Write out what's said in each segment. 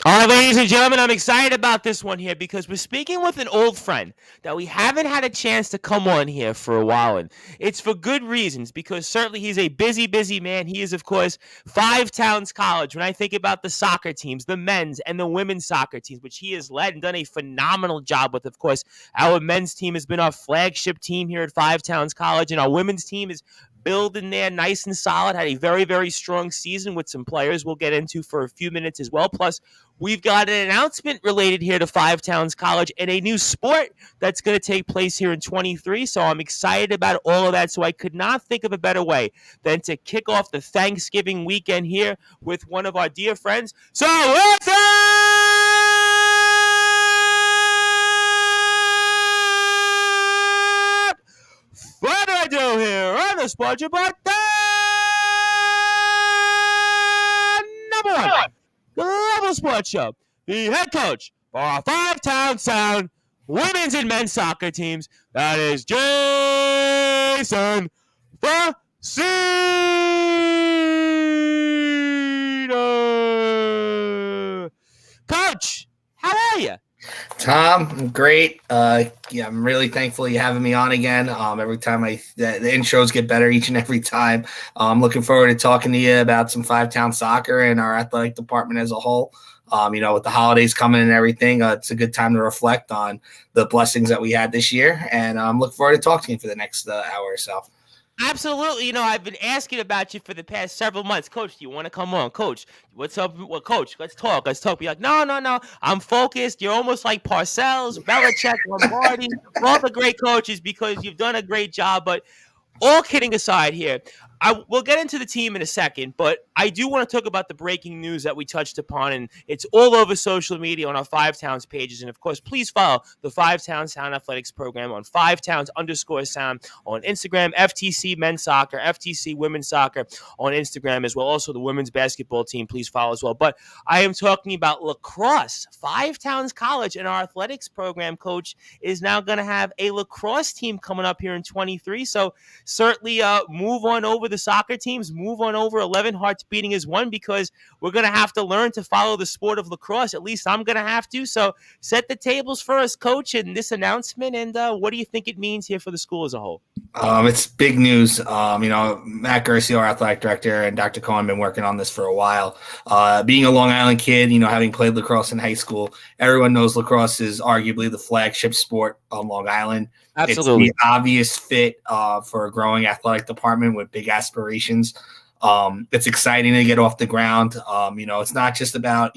All right, ladies and gentlemen, I'm excited about this one here because we're speaking with an old friend that we haven't had a chance to come on here for a while. And it's for good reasons because certainly he's a busy, busy man. He is, of course, Five Towns College. When I think about the soccer teams, the men's and the women's soccer teams, which he has led and done a phenomenal job with, of course, our men's team has been our flagship team here at Five Towns College, and our women's team is building there nice and solid. Had a very, very strong season with some players we'll get into for a few minutes as well. Plus, we've got an announcement related here to Five Towns College and a new sport that's going to take place here in 23. So I'm excited about all of that. So I could not think of a better way than to kick off the Thanksgiving weekend here with one of our dear friends. So without further ado here on the Sports Report, number one Global Sports Show, the head coach for our Five Town Sound women's and men's soccer teams. That is Jason Fiscina. Coach, how are you? Tom, I'm great. Yeah, I'm really thankful you having me on again. Every time the intros get better each and every time. I'm looking forward to talking to you about some Five Town soccer and our athletic department as a whole. With the holidays coming and everything, it's a good time to reflect on the blessings that we had this year. And I'm looking forward to talking to you for the next hour or so. Absolutely. I've been asking about you for the past several months. Coach, do you want to come on? Coach, what's up? Well, Coach, let's talk. Be like, no. I'm focused. You're almost like Parcells, Belichick, Lombardi, all the great coaches because you've done a great job. But all kidding aside here, we'll get into the team in a second, but I do want to talk about the breaking news that we touched upon, and it's all over social media on our Five Towns pages. And, of course, please follow the Five Towns Sound Athletics program on 5towns_sound on Instagram, FTC Men's Soccer, FTC Women's Soccer on Instagram as well. Also, the women's basketball team, please follow as well. But I am talking about lacrosse. Five Towns College and our athletics program coach is now going to have a lacrosse team coming up here in 23. So certainly move on over the soccer teams, move on over 11 Hearts Beating as one, because we're going to have to learn to follow the sport of lacrosse. At least I'm going to have to. So set the tables for us, Coach, in this announcement, and what do you think it means here for the school as a whole? It's big news. Matt Garcia, our athletic director, and Dr. Cohen have been working on this for a while. Being a Long Island kid, having played lacrosse in high school, everyone knows lacrosse is arguably the flagship sport on Long Island. Absolutely. It's the obvious fit for a growing athletic department with big aspirations. It's exciting to get off the ground. It's not just about,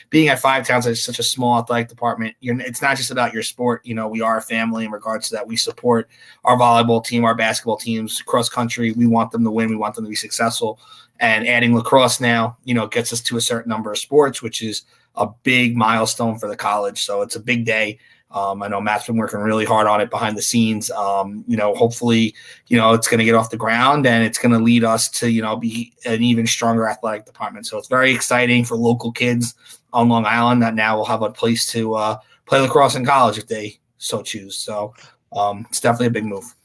being at Five Towns, it's such a small athletic department. It's not just about your sport. We are a family in regards to that. We support our volleyball team, our basketball teams, cross country. We want them to win. We want them to be successful. And adding lacrosse now, gets us to a certain number of sports, which is a big milestone for the college. So it's a big day. I know Matt's been working really hard on it behind the scenes. Hopefully, it's going to get off the ground and it's going to lead us to, be an even stronger athletic department. So it's very exciting for local kids on Long Island that now will have a place to play lacrosse in college if they so choose. So it's definitely a big move.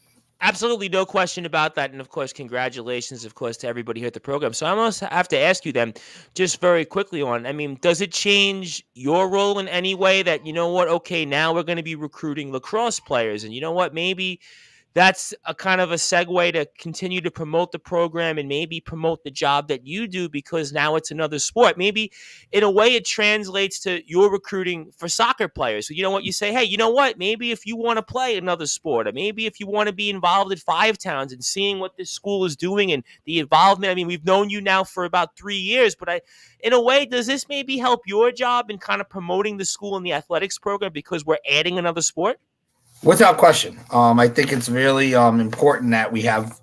Absolutely, no question about that. And, of course, congratulations, of course, to everybody here at the program. So I almost have to ask you then, just very quickly does it change your role in any way that, okay, now we're going to be recruiting lacrosse players. And you know what, maybe that's a kind of a segue to continue to promote the program and maybe promote the job that you do, because now it's another sport. Maybe in a way it translates to your recruiting for soccer players. So you know what, you say, hey, you know what, maybe if you want to play another sport, or maybe if you want to be involved at Five Towns and seeing what this school is doing and the involvement. We've known you now for about 3 years, but in a way, does this maybe help your job in kind of promoting the school and the athletics program because we're adding another sport? Without question. I think it's really important that we have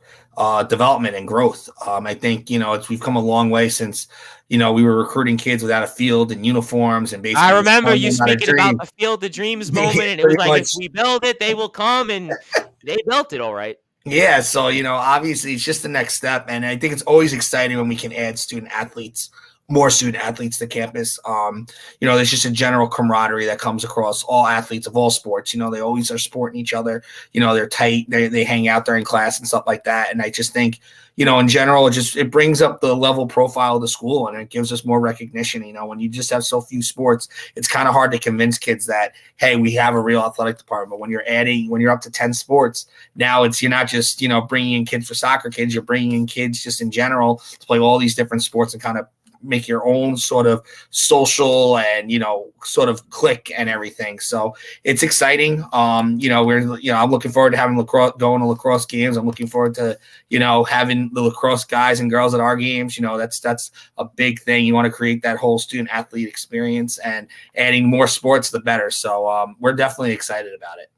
development and growth. I think, we've come a long way since, we were recruiting kids without a field and uniforms and basically. I remember you speaking about the Field of Dreams moment, and it was like, if we build it, they will come, and they built it all right. Yeah, so, obviously it's just the next step, and I think it's always exciting when we can add student athletes more student athletes to campus. There's just a general camaraderie that comes across all athletes of all sports. They always are supporting each other. They're tight. They hang out during class and stuff like that. And I just think, in general, it brings up the level profile of the school, and it gives us more recognition. When you just have so few sports, it's kind of hard to convince kids that, hey, we have a real athletic department. But when you're up to 10 sports, now you're not just, bringing in kids for soccer kids, you're bringing in kids just in general to play all these different sports and kind of make your own sort of social and sort of click and everything. So it's exciting. I'm looking forward to having going to lacrosse games. I'm looking forward to having the lacrosse guys and girls at our games. That's a big thing. You want to create that whole student athlete experience, and adding more sports the better. So we're definitely excited about it.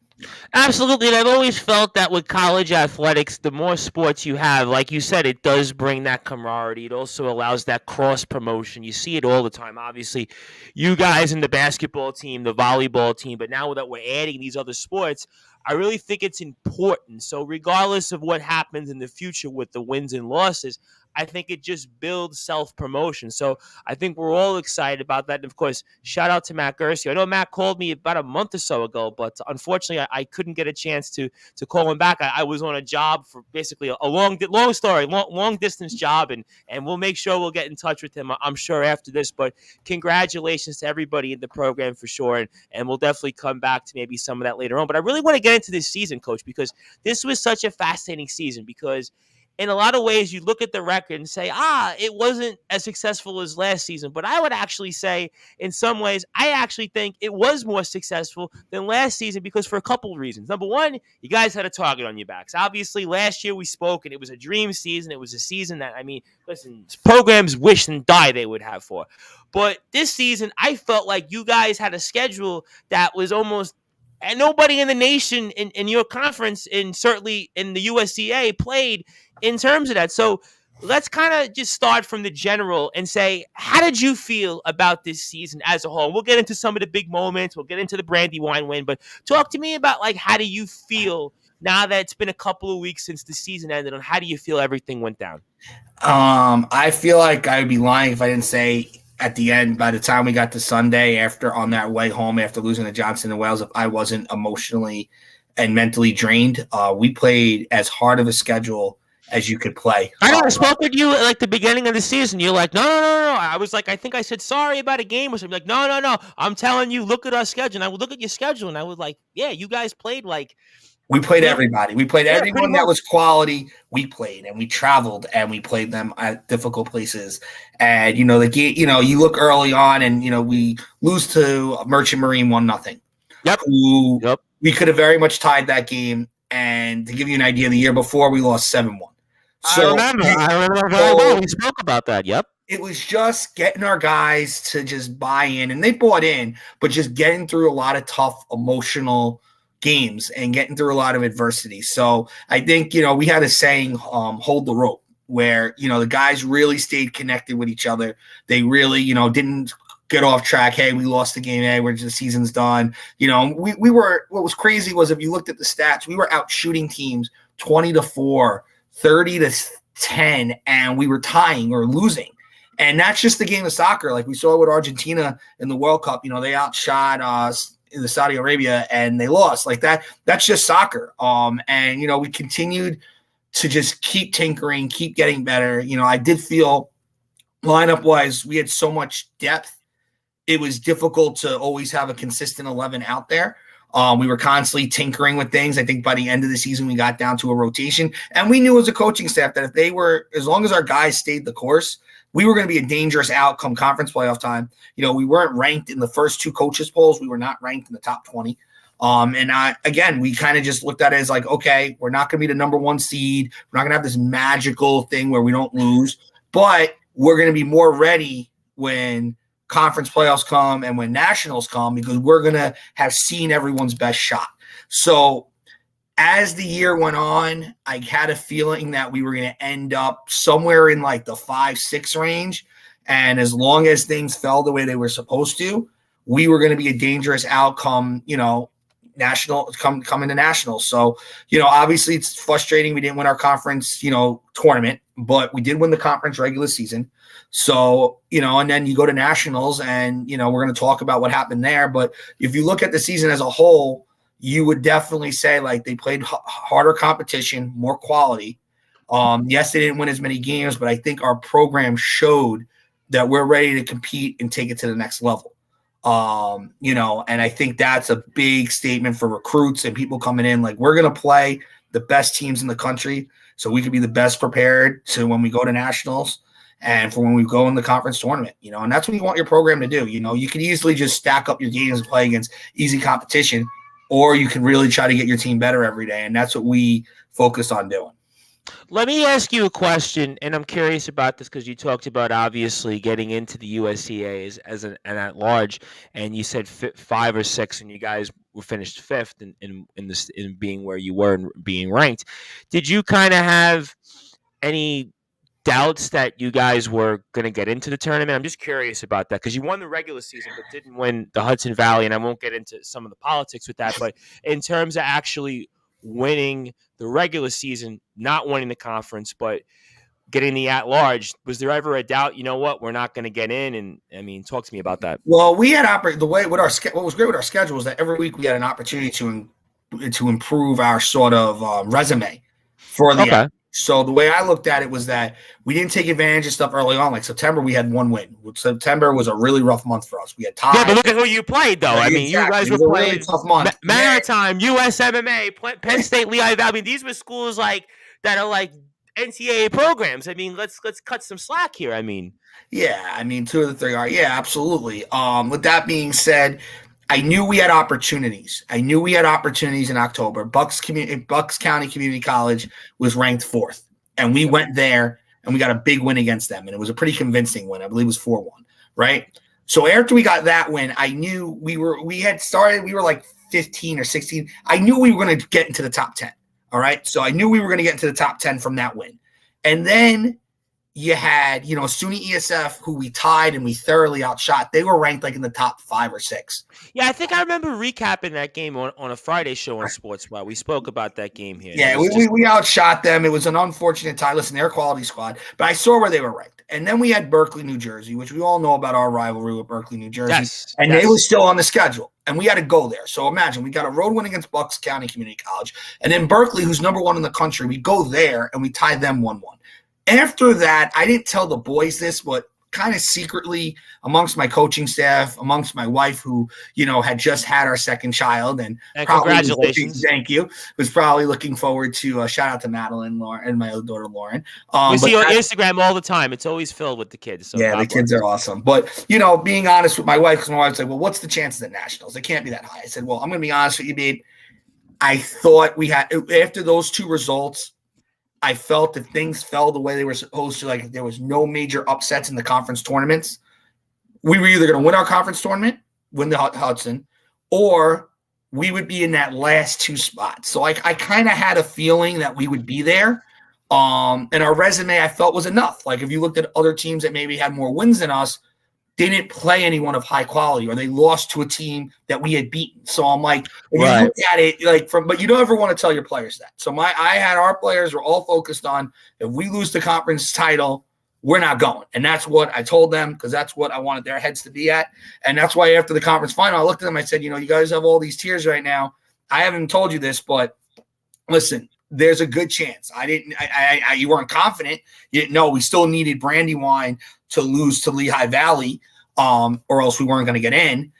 Absolutely. And I've always felt that with college athletics, the more sports you have, like you said, it does bring that camaraderie. It also allows that cross promotion. You see it all the time. Obviously, you guys in the basketball team, the volleyball team, but now that we're adding these other sports, I really think it's important. So regardless of what happens in the future with the wins and losses, I think it just builds self-promotion. So I think we're all excited about that. And of course, shout out to Matt Gersey. I know Matt called me about a month or so ago, but unfortunately I couldn't get a chance to call him back. I was on a job for basically a long distance job, and we'll make sure we'll get in touch with him, I'm sure, after this. But congratulations to everybody in the program for sure. And we'll definitely come back to maybe some of that later on. But I really want to get into this season, Coach, because this was such a fascinating season, because in a lot of ways, you look at the record and say, it wasn't as successful as last season. But I would actually say, in some ways, I actually think it was more successful than last season, because for a couple of reasons. Number one, you guys had a target on your backs. Obviously, last year we spoke, and it was a dream season. It was a season that, listen, programs wish and die they would have for. But this season, I felt like you guys had a schedule that was almost, and nobody in the nation, in your conference, and certainly in the USCA, played in terms of that. So let's kind of just start from the general and say, how did you feel about this season as a whole? We'll get into some of the big moments. We'll get into the Brandywine win, but talk to me about, how do you feel now that it's been a couple of weeks since the season ended, and how do you feel everything went down? I feel like I would be lying if I didn't say at the end, by the time we got to Sunday, on that way home after losing to Johnson and Wales, if I wasn't emotionally and mentally drained. We played as hard of a schedule as you could play. I know I spoke with you at the beginning of the season. You're like, no. I was like, I think I said sorry about a game or something. Like, no. I'm telling you, look at our schedule. And I would look at your schedule, and I was like, yeah, you guys played like. We played everybody. We played everyone that was quality. We played, and we traveled, and we played them at difficult places. And the game. You look early on, and we lose to Merchant Marine 1-0. Yep. We could have very much tied that game. And to give you an idea, the year before we lost 7-1. So, I remember very well. We spoke about that. Yep. It was just getting our guys to just buy in, and they bought in, but just getting through a lot of tough emotional games and getting through a lot of adversity. So I think, we had a saying, hold the rope, where, the guys really stayed connected with each other. They really, didn't get off track. Hey, we lost the game. Hey, the season's done. We were, what was crazy was, if you looked at the stats, we were out shooting teams 20-4, 30-10, and we were tying or losing. And that's just the game of soccer. Like we saw with Argentina in the World Cup, they outshot us in the Saudi Arabia and they lost. Like that's just soccer. And we continued to just keep tinkering, keep getting better. I did feel lineup wise, we had so much depth. It was difficult to always have a consistent 11 out there. We were constantly tinkering with things. I think by the end of the season, we got down to a rotation, and we knew as a coaching staff that as long as our guys stayed the course, we were going to be a dangerous outcome conference playoff time. We weren't ranked in the first two coaches polls. We were not ranked in the top 20. And we kind of just looked at it as like, okay, we're not going to be the number one seed. We're not going to have this magical thing where we don't lose, but we're going to be more ready when conference playoffs come and when nationals come, because we're going to have seen everyone's best shot. So as the year went on, I had a feeling that we were going to end up somewhere in like the 5-6 range. And as long as things fell the way they were supposed to, we were going to be a dangerous outcome, come into nationals. So, obviously it's frustrating we didn't win our conference, tournament, but we did win the conference regular season. So, and then you go to nationals and, we're going to talk about what happened there. But if you look at the season as a whole, you would definitely say like they played harder competition, more quality. Yes, they didn't win as many games, but I think our program showed that we're ready to compete and take it to the next level. And I think that's a big statement for recruits and people coming in. Like, we're going to play the best teams in the country so we can be the best prepared to when we go to nationals and for when we go in the conference tournament, and that's what you want your program to do. You can easily just stack up your games and play against easy competition, or you can really try to get your team better every day. And that's what we focus on doing. Let me ask you a question, and I'm curious about this because you talked about obviously getting into the USCA as an at-large, and you said 5 or 6, and you guys were finished 5th in being where you were and being ranked. Did you kind of have any doubts that you guys were going to get into the tournament? I'm just curious about that because you won the regular season but didn't win the Hudson Valley, and I won't get into some of the politics with that, but in terms of actually winning the regular season, not winning the conference, but getting the at-large, was there ever a doubt, we're not going to get in? And I mean, talk to me about that. Well, we had what was great with our schedule was that every week we had an opportunity to improve our sort of resume for the Okay. So the way I looked at it was that we didn't take advantage of stuff early on. Like September, we had 1 win. September was a really rough month for us. We had ties. Yeah, but look at who you played, though. Right, I mean, exactly. you guys were playing really tough month. Maritime, USMMA, Penn State, Lehigh Valley. I mean, these were schools that are like NCAA programs. I mean, let's cut some slack here. I mean, yeah, I mean, 2 of the 3 are. Yeah, absolutely. With that being said, I knew we had opportunities. In October. Bucks County Community College was ranked 4th, and we went there and we got a big win against them, and it was a pretty convincing win. I believe it was 4-1, right? So after we got that win, I knew we were like 15 or 16. I knew we were going to get into the top 10. All right. So I knew we were going to get into the top 10 from that win. And then you had, SUNY ESF, who we tied and we thoroughly outshot. They were ranked like in the top 5 or 6. Yeah, I think I remember recapping that game on a Friday show on Sportzwire. We spoke about that game here. Yeah, we outshot them. It was an unfortunate tie. Listen, they're a quality squad, but I saw where they were ranked. And then we had Berkeley, New Jersey, which we all know about our rivalry with Berkeley, New Jersey. Yes, They were still on the schedule, and we had to go there. So imagine we got a road win against Bucks County Community College, and then Berkeley, who's number 1 in the country, we go there and we tie them 1-1. After that, I didn't tell the boys this, but kind of secretly amongst my coaching staff, amongst my wife, who, had just had our second child, and congratulations. Thank you. Was probably looking forward to shout out to Madeline, Lauren, and my other daughter, Lauren. We see you on Instagram all the time. It's always filled with the kids. So yeah, the kids are awesome. But, being honest with my wife, because my wife said, well, what's the chances at nationals? It can't be that high. I said, well, I'm going to be honest with you, babe. I thought we had, after those 2 results, I felt if things fell the way they were supposed to, like if there was no major upsets in the conference tournaments, we were either going to win our conference tournament, win the Hudson, or we would be in that last 2 spots. So I kind of had a feeling that we would be there. And our resume, I felt, was enough. Like if you looked at other teams that maybe had more wins than us, they didn't play anyone of high quality, or they lost to a team that we had beaten. So I'm like, if you look at it, but you don't ever want to tell your players that. So I had our players were all focused on, if we lose the conference title, we're not going. And that's what I told them, because that's what I wanted their heads to be at. And that's why after the conference final, I looked at them, I said, you guys have all these tiers right now. I haven't told you this, but listen, there's a good chance. You weren't confident. You didn't know we still needed Brandywine to lose to Lehigh Valley, or else we weren't going to get in,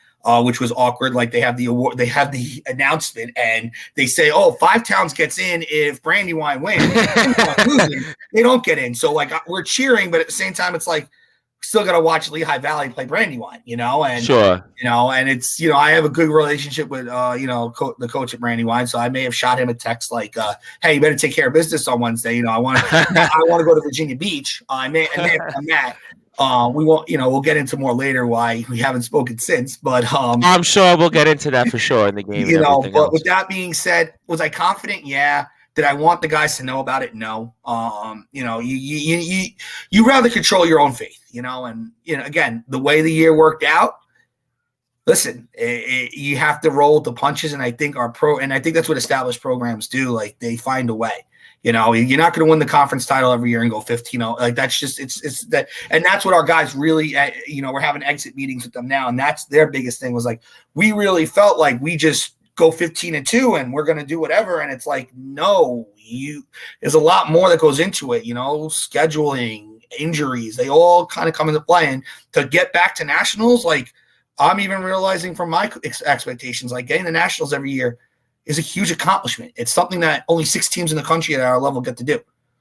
which was awkward. Like they have the award, they have the announcement, and they say, "Oh, 5 towns gets in if Brandywine wins. They don't get in." So like we're cheering, but at the same time, it's like still got to watch Lehigh Valley play Brandywine, and sure, and it's I have a good relationship with the coach at Brandywine, so I may have shot him a text like, "Hey, you better take care of business on Wednesday. I want to go to Virginia Beach." I may have done that. We won't, we'll get into more later why we haven't spoken since, but I'm sure we'll get into that for sure in the game. But else. With that being said, was I confident? Yeah. Did I want the guys to know about it? No. You rather control your own faith, and again, the way the year worked out, listen, you have to roll with the punches, and I think I think that's what established programs do. Like they find a way. You know, you're not going to win the conference title every year and go 15-0. Like that's just it's that, and that's what our guys really. We're having exit meetings with them now, and that's their biggest thing was like we really felt like we just go 15-2 and we're going to do whatever, and it's like no, there's a lot more that goes into it. You know, scheduling, injuries, they all kind of come into play, and to get back to nationals, like. I'm even realizing from my expectations, like getting the nationals every year is a huge accomplishment. It's something that only 6 teams in the country at our level get to do.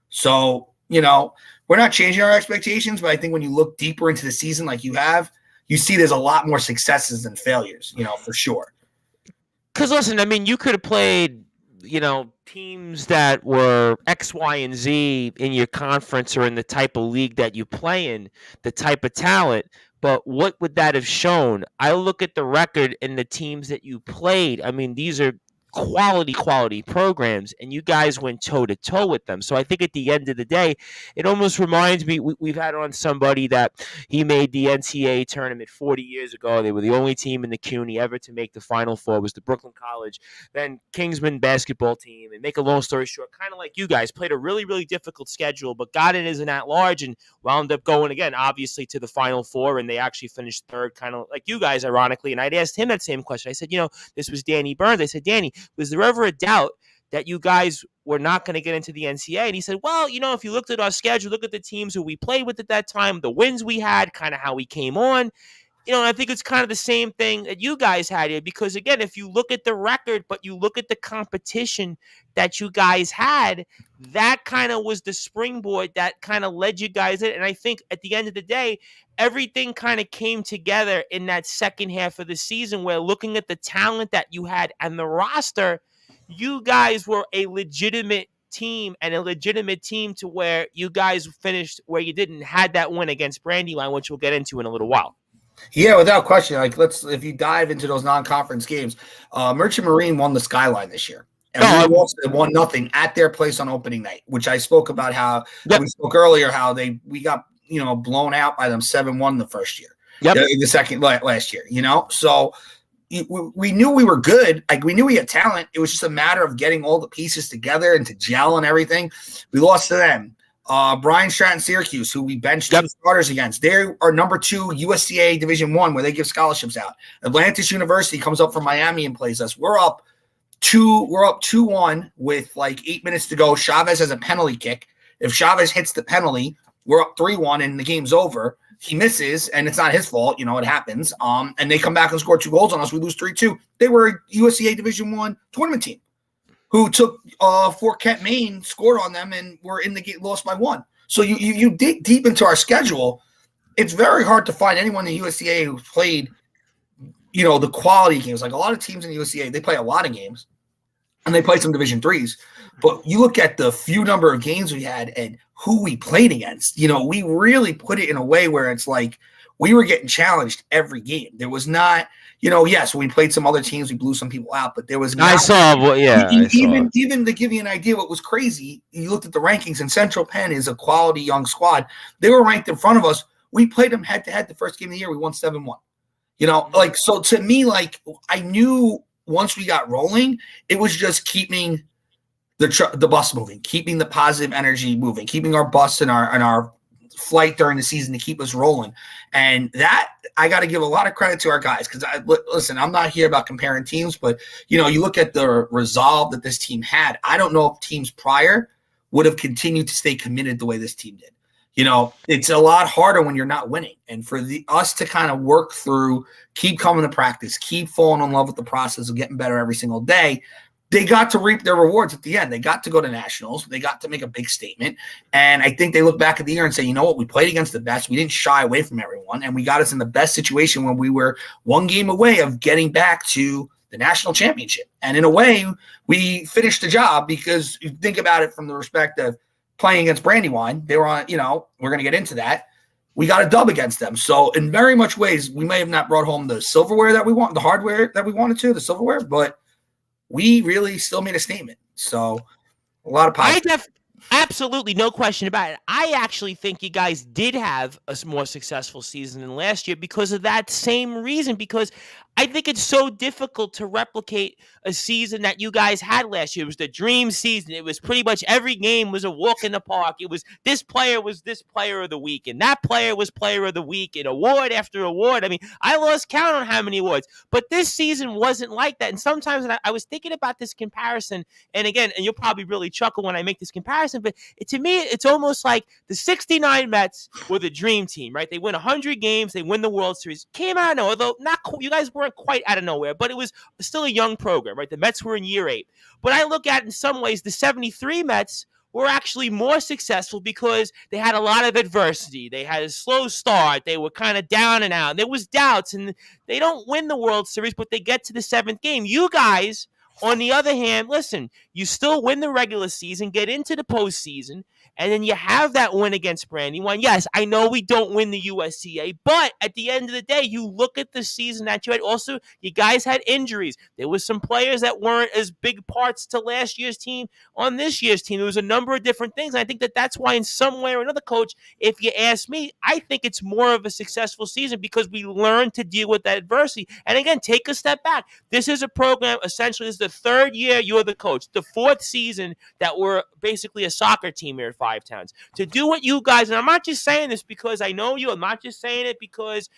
So, we're not changing our expectations, but I think when you look deeper into the season like you have, you see there's a lot more successes than failures, for sure. Because listen, I mean, you could have played, teams that were X, Y, and Z in your conference or in the type of league that you play in, the type of talent. But what would that have shown? I look at the record and the teams that you played. I mean, these are quality programs, and you guys went toe-to-toe with them. So I think at the end of the day, it almost reminds me, we've had on somebody that he made the NCAA tournament 40 years ago. They were the only team in the CUNY ever to make the Final Four. It was the Brooklyn College, then Kingsman basketball team. And make a long story short, kind of like you guys, played a really, really difficult schedule, but got it as an at-large and wound up going, again, obviously to the Final Four, and they actually finished third, kind of like you guys, ironically. And I'd asked him that same question. I said, this was Danny Burns. I said, Danny, was there ever a doubt that you guys were not going to get into the NCAA? And he said, well, if you looked at our schedule, look at the teams who we played with at that time, the wins we had, kind of how we came on. And I think it's kind of the same thing that you guys had here, because again, if you look at the record, but you look at the competition that you guys had, that kind of was the springboard that kind of led you guys in. And I think at the end of the day, everything kind of came together in that second half of the season where, looking at the talent that you had and the roster, you guys were a legitimate team, and a legitimate team to where you guys finished where you didn't had that win against Brandywine, which we'll get into in a little while. Yeah, without question. Like, if you dive into those non-conference games, Merchant Marine won the Skyline this year. And we lost 1-0 at their place on opening night, which I spoke about how we spoke earlier, how we got, blown out by them 7-1 the first year. The second last year, So we knew we were good. Like, we knew we had talent. It was just a matter of getting all the pieces together and to gel and everything. We lost to them. Brian Stratton, Syracuse, who we benched 2 starters against. They are number 2 USCA Division I, where they give scholarships out. Atlantis University comes up from Miami and plays us. We're up 2-1 with like 8 minutes to go. Chavez has a penalty kick. If Chavez hits the penalty, we're up 3-1 and the game's over. He misses, and it's not his fault. It happens. And they come back and score 2 goals on us. We lose 3-2. They were a USCA Division I tournament team who took Fort Kent, Maine, scored on them, and were in the game, lost by 1. So you dig deep into our schedule. It's very hard to find anyone in the USCA who played, the quality games. Like, a lot of teams in the USCA, they play a lot of games, and they play some Division IIIs. But you look at the few number of games we had and who we played against. We really put it in a way where it's like we were getting challenged every game. There was not. Yes, we played some other teams. We blew some people out, but there was not. Even to give you an idea what was crazy, you looked at the rankings, and Central Penn is a quality young squad. They were ranked in front of us. We played them head-to-head the first game of the year. We won 7-1. So to me, like, I knew once we got rolling, it was just keeping the bus moving, keeping the positive energy moving, keeping our bus and our flight during the season to keep us rolling. And that, I got to give a lot of credit to our guys, because listen, I'm not here about comparing teams, but you look at the resolve that this team had. I don't know if teams prior would have continued to stay committed the way this team did. It's a lot harder when you're not winning, and for us to kind of work through, keep coming to practice, keep falling in love with the process of getting better every single day. They got to reap their rewards at the end. They got to go to nationals. They got to make a big statement. And I think they look back at the year and say, you know what? We played against the best. We didn't shy away from everyone. And we got us in the best situation when we were 1 game away of getting back to the national championship. And in a way, we finished the job, because you think about it from the respect of playing against Brandywine. They were on, we're going to get into that. We got a dub against them. So in very much ways, we may have not brought home the silverware that we want, the hardware that we wanted to, the silverware, but we really still made a statement. So a lot of positive. Absolutely, no question about it. I actually think you guys did have a more successful season than last year because of that same reason, because I think it's so difficult to replicate a season that you guys had last year. It was the dream season. It was pretty much every game was a walk in the park. It was this player of the week, and that player was player of the week, and award after award. I mean, I lost count on how many awards, but this season wasn't like that. And sometimes I was thinking about this comparison, and again, and you'll probably really chuckle when I make this comparison, but to me, it's almost like the '69 Mets were the dream team, right? They win 100 games, they win the World Series. Came out of nowhere, although not you guys weren't quite out of nowhere, but it was still a young program, right? The Mets were in year 8. But I look at, in some ways, the '73 Mets were actually more successful because they had a lot of adversity. They had a slow start. They were kind of down and out. There was doubts, and they don't win the World Series, but they get to the 7th game. You guys, on the other hand, listen, you still win the regular season, get into the postseason, and then you have that win against Brandywine. Yes, I know we don't win the USCA, but at the end of the day, you look at the season that you had. Also, you guys had injuries. There was some players that weren't as big parts to last year's team on this year's team. There was a number of different things. And I think that that's why, in some way or another, Coach, if you ask me, I think it's more of a successful season because we learned to deal with that adversity. And again, take a step back. This is a program, essentially, this is the 3rd year you're the coach, the 4th season that we're basically a soccer team here at Five Towns. To do what you guys, and I'm not just saying this because I know you, I'm not just saying it because,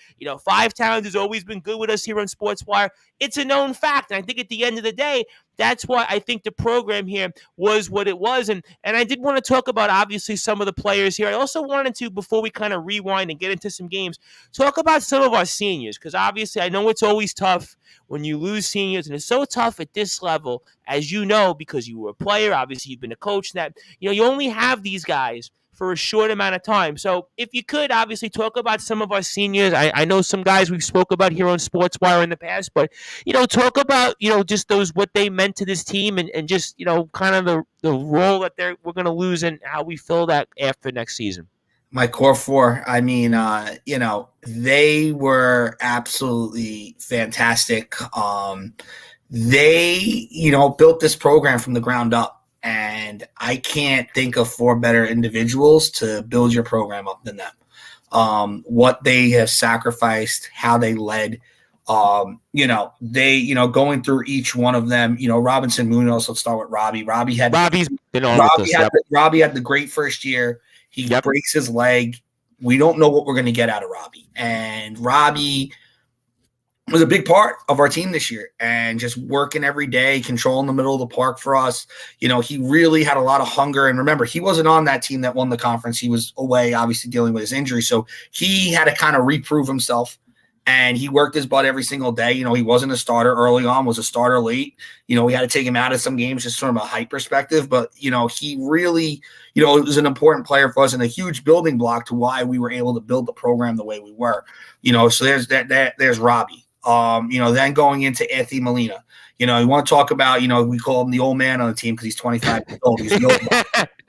Five Towns has always been good with us here on Sportswire. It's a known fact. And I think at the end of the day, that's why I think the program here was what it was. And I did want to talk about, obviously, some of the players here. I also wanted to, before we kind of rewind and get into some games, talk about some of our seniors, because obviously I know it's always tough when you lose seniors, and it's so tough at this level, as you know, because you were a player, obviously you've been a coach, that you only have these guys for a short amount of time. So if you could obviously talk about some of our seniors. I know some guys we've spoke about here on Sportswire in the past, but talk about just those, what they meant to this team, and just kind of the role that we're going to lose and how we fill that after next season. My core 4, I mean, they were absolutely fantastic. They, built this program from the ground up, and I can't think of 4 better individuals to build your program up than them. What they have sacrificed, how they led, they, going through each one of them, Robinson Munoz, let's start with Robbie. Robbie's been on with us. Robbie had the great first year. He breaks his leg. We don't know what we're going to get out of Robbie. And Robbie was a big part of our team this year, and just working every day, controlling the middle of the park for us. He really had a lot of hunger. And remember, he wasn't on that team that won the conference. He was away, obviously dealing with his injury. So he had to kind of reprove himself. And he worked his butt every single day. He wasn't a starter early on, was a starter late. We had to take him out of some games just from a height perspective. But, he really, was an important player for us and a huge building block to why we were able to build the program the way we were. So there's there's Robbie. Then going into Anthony Molina. You want to talk about, we call him the old man on the team because he's 25 years old. He's the old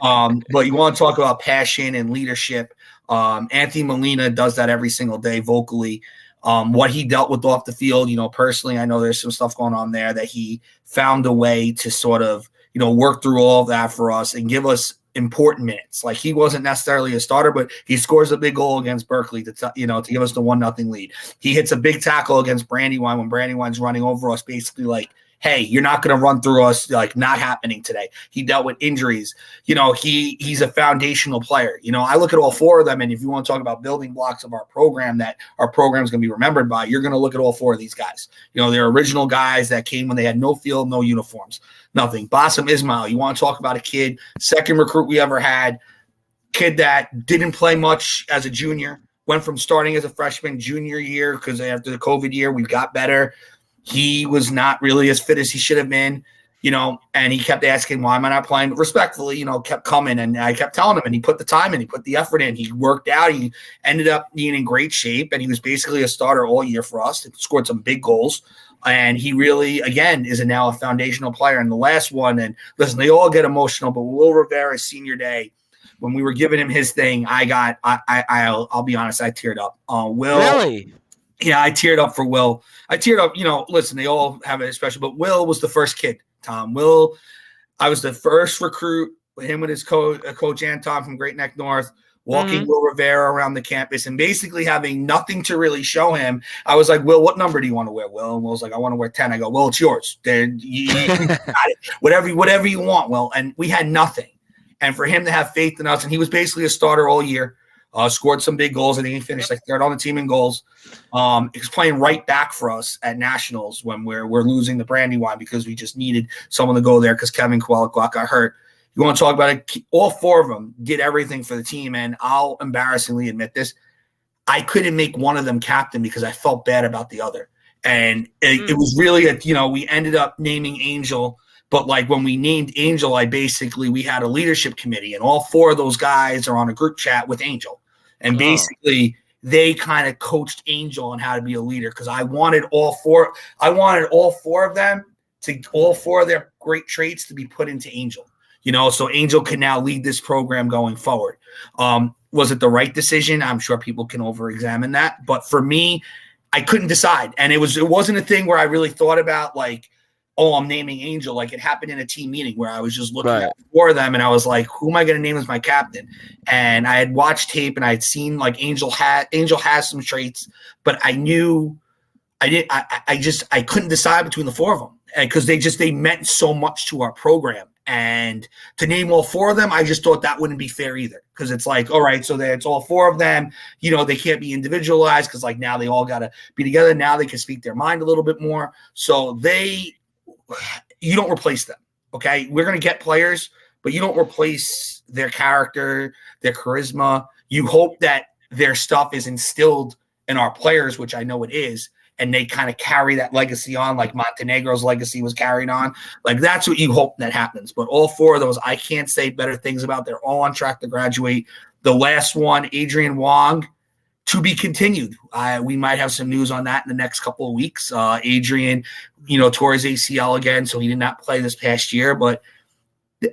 man. But you want to talk about passion and leadership. Anthony Molina does that every single day vocally. What he dealt with off the field, personally, I know there's some stuff going on there that he found a way to sort of, work through all of that for us and give us important minutes. Like, he wasn't necessarily a starter, but he scores a big goal against Berkeley to give us the 1-0 lead. He hits a big tackle against Brandywine when Brandywine's running over us, basically like, hey, you're not going to run through us, like, not happening today. He dealt with injuries. He's a foundational player. I look at all 4 of them, and if you want to talk about building blocks of our program that our program is going to be remembered by, you're going to look at all 4 of these guys. They're original guys that came when they had no field, no uniforms, nothing. Bassem Ismail, you want to talk about a kid, second recruit we ever had, kid that didn't play much as a junior, went from starting as a freshman junior year because after the COVID year, we got better. He was not really as fit as he should have been, and he kept asking, why am I not playing? But respectfully, kept coming, and I kept telling him, and he put the time in, he put the effort in, he worked out, he ended up being in great shape, and he was basically a starter all year for us. He scored some big goals, and he really, again, is now a foundational player. And the last one, and listen, they all get emotional, but Will Rivera's senior day, when we were giving him his thing, I'll be honest, I teared up. Will, really? Yeah, I teared up for Will. I teared up, listen, they all have it special, but Will was the first kid, Tom. I was the first recruit, him with his coach Anton from Great Neck North. walking Will Rivera around the campus and basically having nothing to really show him. I was like, Will, what number do you want to wear, Will? And Will's like, I want to wear 10. I go, Will, it's yours. Then you got it. Whatever you want, Will. And we had nothing. And for him to have faith in us, and he was basically a starter all year, scored some big goals. I think he finished like third on the team in goals. He was playing right back for us at Nationals when we're losing the Brandywine because we just needed someone to go there because Kevin Kowalik got hurt. You want to talk about it? All four of them did everything for the team, and I'll embarrassingly admit this. I couldn't make one of them captain because I felt bad about the other. And it was really we ended up naming Angel, but like when we named Angel, we had a leadership committee, and all four of those guys are on a group chat with Angel. And basically they kind of coached Angel on how to be a leader because I wanted all four of them to all four of their great traits to be put into Angel. So Angel can now lead this program going forward. Was it the right decision? I'm sure people can over-examine that. But for me, I couldn't decide. And it wasn't a thing where I really thought about like, oh, I'm naming Angel. Like it happened in a team meeting where I was just looking at four of them and I was like, who am I going to name as my captain? And I had watched tape and I had seen like Angel has some traits, but I knew I couldn't decide between the four of them because they meant so much to our program. And to name all four of them, I just thought that wouldn't be fair either. Because it's like, all right, so it's all four of them. They can't be individualized because like now they all got to be together. Now they can speak their mind a little bit more. So you don't replace them. Okay. We're going to get players, but you don't replace their character, their charisma. You hope that their stuff is instilled in our players, which I know it is. And they kind of carry that legacy on like Montenegro's legacy was carried on. Like that's what you hope that happens. But all four of those, I can't say better things about. They're all on track to graduate. The last one, Adrian Wong, to be continued. We might have some news on that in the next couple of weeks. Adrian, tore his ACL again, so he did not play this past year. But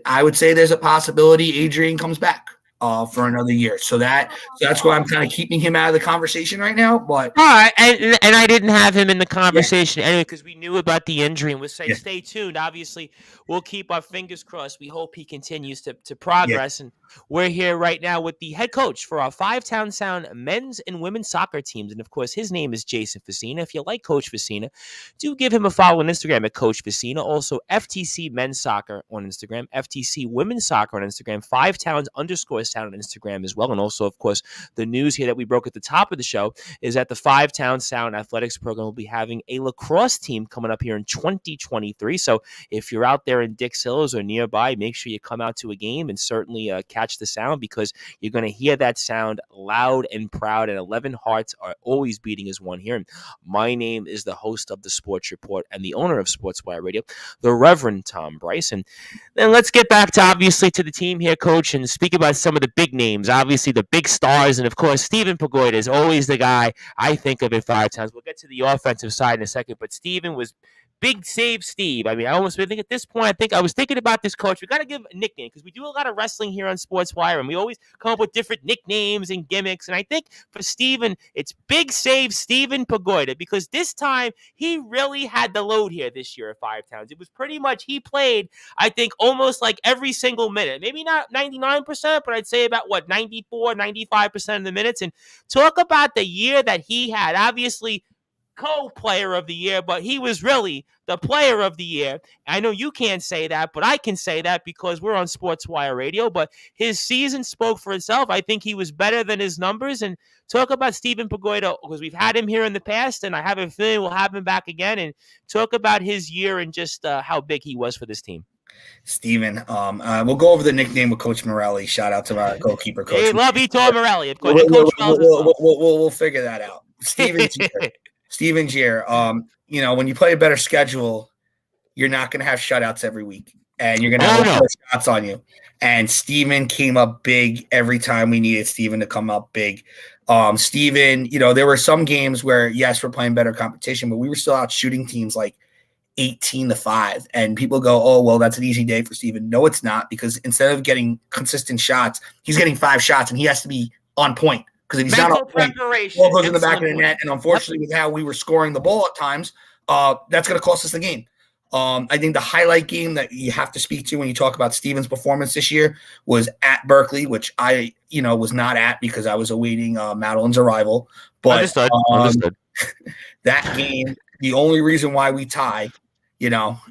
I would say there's a possibility Adrian comes back for another year. So that's why I'm kind of keeping him out of the conversation right now. But all right, and I didn't have him in the conversation anyway because we knew about the injury and we'll say stay tuned. Obviously, we'll keep our fingers crossed. We hope he continues to progress. And we're here right now with the head coach for our Five-Town Sound men's and women's soccer teams. And of course, his name is Jason Fiscina. If you like Coach Fiscina, do give him a follow on Instagram at Coach Fiscina. Also, FTC Men's Soccer on Instagram, FTC Women's Soccer on Instagram, 5Towns _ Sound on Instagram as well. And also, of course, the news here that we broke at the top of the show is that the 5-Town Sound Athletics program will be having a lacrosse team coming up here in 2023. So if you're out there in Dix Hills or nearby, make sure you come out to a game and certainly catch the sound because you're going to hear that sound loud and proud, and 11 hearts are always beating as one here. And my name is the host of the Sports Report and the owner of Sportzwire Radio, the Reverend Tom Bryce. And then let's get back to obviously to the team here, Coach, and speak about some of the big names, obviously the big stars. And of course, Steven Pagoida is always the guy I think of at 5 Towns. We'll get to the offensive side in a second, but Steven was Big Save Steve. I mean, I almost think at this point, I was thinking about this, Coach. We got to give a nickname because we do a lot of wrestling here on Sportswire, and we always come up with different nicknames and gimmicks. And I think for Steven, it's Big Save Steven Pagoida because this time he really had the load here this year at 5 Towns. It was pretty much he played, I think, almost like every single minute. Maybe not 99%, but I'd say about 94, 95% of the minutes. And talk about the year that he had. Obviously, co-player of the year, but he was really the player of the year. I know you can't say that, but I can say that because we're on Sportswire Radio, but his season spoke for itself. I think he was better than his numbers. And talk about Steven Pagoida because we've had him here in the past, and I have a feeling we'll have him back again, and talk about his year and just how big he was for this team. Steven, we'll go over the nickname with Coach Morelli. Shout out to our goalkeeper, Coach. Hey, love Vitor Morelli. We'll figure that out. Steven Gier, when you play a better schedule, you're not going to have shutouts every week, and you're going to have shots on you. And Steven came up big every time we needed Steven to come up big. Steven, there were some games where, yes, we're playing better competition, but we were still out shooting teams like 18-5. And people go, oh, well, that's an easy day for Steven. No, it's not, because instead of getting consistent shots, he's getting 5 shots, and he has to be on point. Because if he's not on point, the ball goes in the back of the net. And unfortunately, with how we were scoring the ball at times, that's going to cost us the game. I think the highlight game that you have to speak to when you talk about Steven's performance this year was at Berkeley, which I, was not at because I was awaiting Madeline's arrival. But Understood. that game, the only reason why we tie,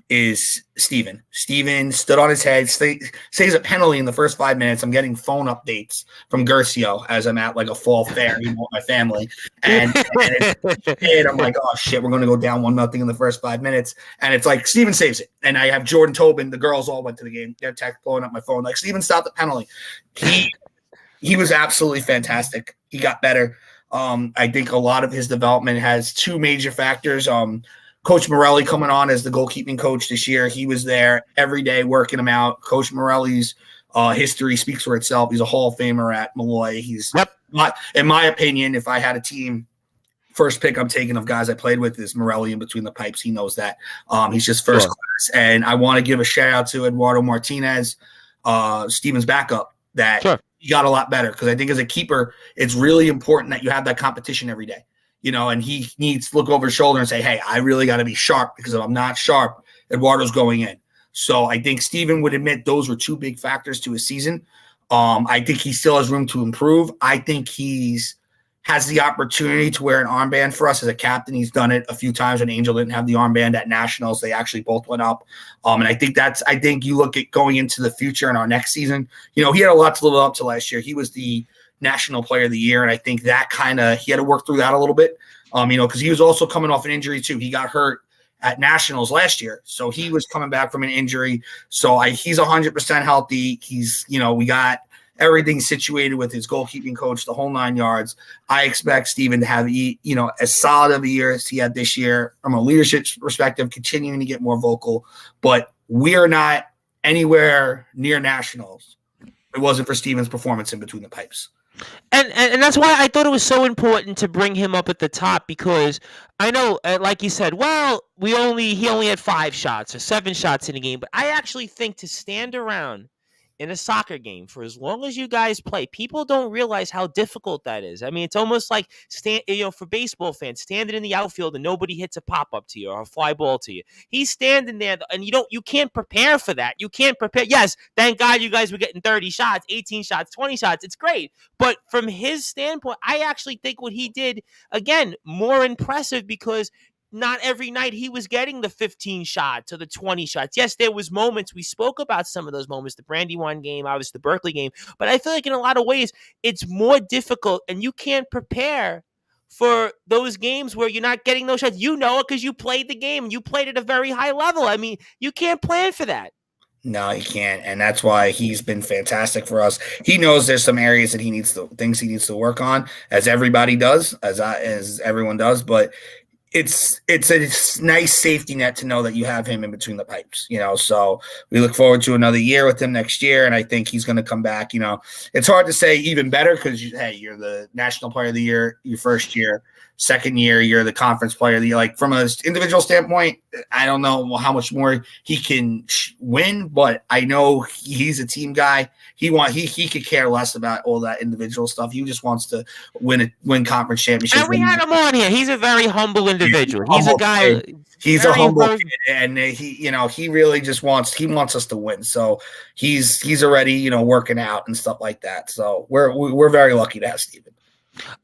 is Steven. Steven stood on his head, saves a penalty in the first 5 minutes. I'm getting phone updates from Gercio as I'm at like a fall fair with my family. And I'm like, oh shit, we're going to go down 1-0 in the first 5 minutes. And it's like, Steven saves it. And I have Jordan Tobin. The girls all went to the game. They're blowing up my phone. Like, Steven stopped the penalty. He was absolutely fantastic. He got better. I think a lot of his development has two major factors. Coach Morelli coming on as the goalkeeping coach this year. He was there every day working him out. Coach Morelli's history speaks for itself. He's a Hall of Famer at Malloy. He's in my opinion, if I had a team, first pick I'm taking of guys I played with is Morelli in between the pipes. He knows that. He's just first class. And I want to give a shout out to Eduardo Martinez, Steven's backup, that he got a lot better, because I think as a keeper, it's really important that you have that competition every day. And he needs to look over his shoulder and say, hey, I really got to be sharp, because if I'm not sharp, Eduardo's going in. So I think Steven would admit those were two big factors to his season. I think he still has room to improve. I think has the opportunity to wear an armband for us as a captain. He's done it a few times when Angel didn't have the armband at Nationals. They actually both went up. And I think you look at going into the future in our next season, he had a lot to live up to last year. He was the National Player of the Year, and I think that he had to work through that a little bit, because he was also coming off an injury too. He got hurt at Nationals last year, so he was coming back from an injury. So he's 100% healthy. He's, we got everything situated with his goalkeeping coach, the whole 9 yards. I expect Steven to have, as solid of a year as he had this year from a leadership perspective, continuing to get more vocal. But we are not anywhere near Nationals. It wasn't for Steven's performance in between the pipes. And that's why I thought it was so important to bring him up at the top, because I know, like you said, he only had 5 shots or 7 shots in the game. But I actually think to stand around in a soccer game for as long as you guys play, people don't realize how difficult that is. I mean, it's almost like for baseball fans, standing in the outfield and nobody hits a pop-up to you or a fly ball to you. He's standing there, and you can't prepare for that. You can't prepare. Yes, thank God you guys were getting 30 shots, 18 shots, 20 shots. It's great. But from his standpoint, I actually think what he did, again, more impressive, because not every night he was getting the 15 shots or the 20 shots. Yes, there was moments. We spoke about some of those moments, the Brandywine game, obviously the Berkeley game. But I feel like in a lot of ways, it's more difficult, and you can't prepare for those games where you're not getting those shots. You know it because you played the game, and you played at a very high level. I mean, you can't plan for that. No, he can't, and that's why he's been fantastic for us. He knows there's some areas that things he needs to work on, as everybody does, as everyone does, but it's a nice safety net to know that you have him in between the pipes, so we look forward to another year with him next year. And I think he's going to come back. It's hard to say even better, because you're the National Player of the Year your first year. Second year, you're the Conference Player of the Year. Like, from an individual standpoint, I don't know how much more he can win, but I know he's a team guy. He could care less about all that individual stuff. He just wants to win conference championships. And we had him on here. He's a very humble individual. He's a guy. He's a humble kid, and he really just wants us to win. So he's already working out and stuff like that. So we're very lucky to have Steven.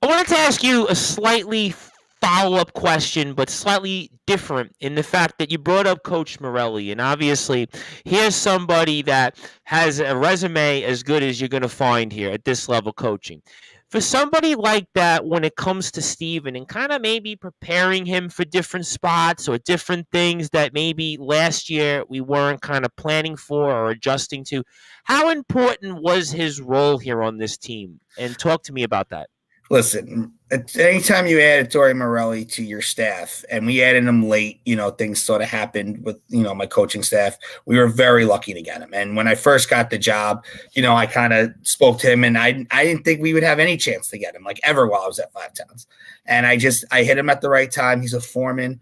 I wanted to ask you a slightly follow-up question, but slightly different, in the fact that you brought up Coach Morelli, and obviously here's somebody that has a resume as good as you're going to find here at this level coaching. For somebody like that, when it comes to Steven and kind of maybe preparing him for different spots or different things that maybe last year we weren't kind of planning for or adjusting to, how important was his role here on this team? And talk to me about that. Listen, anytime you add Tori Morelli to your staff, and we added him late, things sort of happened with, my coaching staff. We were very lucky to get him. And when I first got the job, I kind of spoke to him, and I didn't think we would have any chance to get him, like, ever, while I was at 5 Towns. And I hit him at the right time. He's a foreman.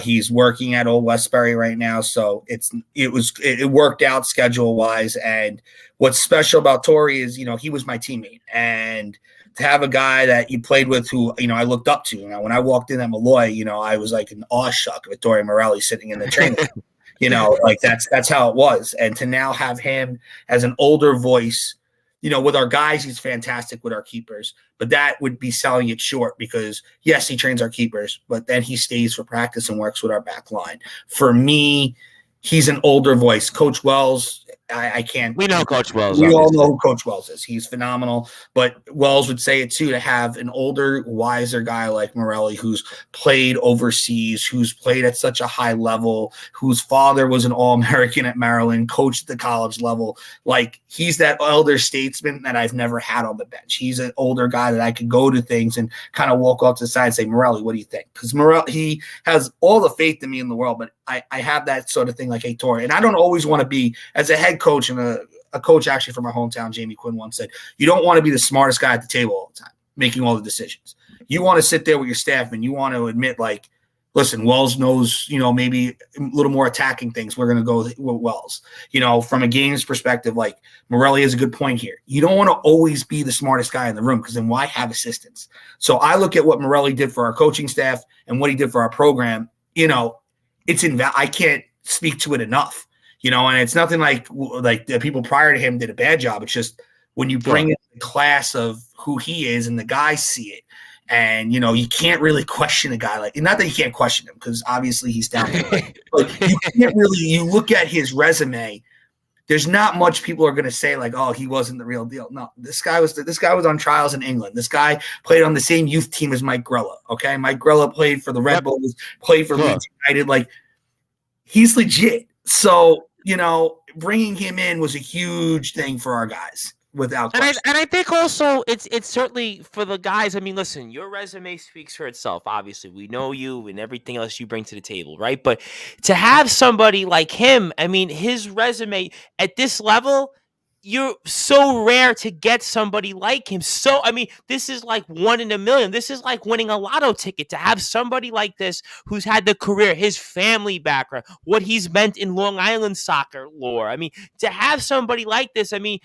He's working at Old Westbury right now. So it worked out schedule wise. And what's special about Tori is, he was my teammate, and to have a guy that you played with who, I looked up to. When I walked in at Malloy, I was like an awestruck with Tori Morelli sitting in the training room. Like that's how it was. And to now have him as an older voice, with our guys, he's fantastic with our keepers, but that would be selling it short because yes, he trains our keepers, but then he stays for practice and works with our back line. For me, he's an older voice. Coach Wells, I can't. We know Coach Wells. We all know who Coach Wells is. He's phenomenal. But Wells would say it too, to have an older, wiser guy like Morelli who's played overseas, who's played at such a high level, whose father was an All-American at Maryland, coached at the college level. Like, he's that elder statesman that I've never had on the bench. He's an older guy that I could go to things and kind of walk off to the side and say, Morelli, what do you think? Because he has all the faith in me in the world, but I have that sort of thing like, hey, Tori, and I don't always want to be, as a head coach and a coach actually from our hometown, Jamie Quinn once said, you don't want to be the smartest guy at the table all the time, making all the decisions. You want to sit there with your staff and you want to admit, like, listen, Wells knows, maybe a little more attacking things. We're going to go with Wells. From a games perspective, like, Morelli has a good point here. You don't want to always be the smartest guy in the room because then why have assistants? So I look at what Morelli did for our coaching staff and what he did for our program. I can't speak to it enough. And it's nothing like the people prior to him did a bad job. It's just when you bring in the class of who he is and the guys see it, and you can't really question a guy not that you can't question him because obviously he's down there, but you can't really. You look at his resume. There's not much people are going to say like, oh, he wasn't the real deal. No, this guy was on trials in England. This guy played on the same youth team as Mike Grella. Okay, Mike Grella played for the Red Bulls, played for Leeds United. Like, he's legit. So bringing him in was a huge thing for our guys. Without question. And I think also it's certainly for the guys. I mean, listen, your resume speaks for itself. Obviously, we know you and everything else you bring to the table, right? But to have somebody like him, I mean, his resume at this level, you're so rare to get somebody like him. So, I mean, this is like 1 in a million. This is like winning a lotto ticket to have somebody like this who's had the career, his family background, what he's meant in Long Island soccer lore. I mean, to have somebody like this, I mean,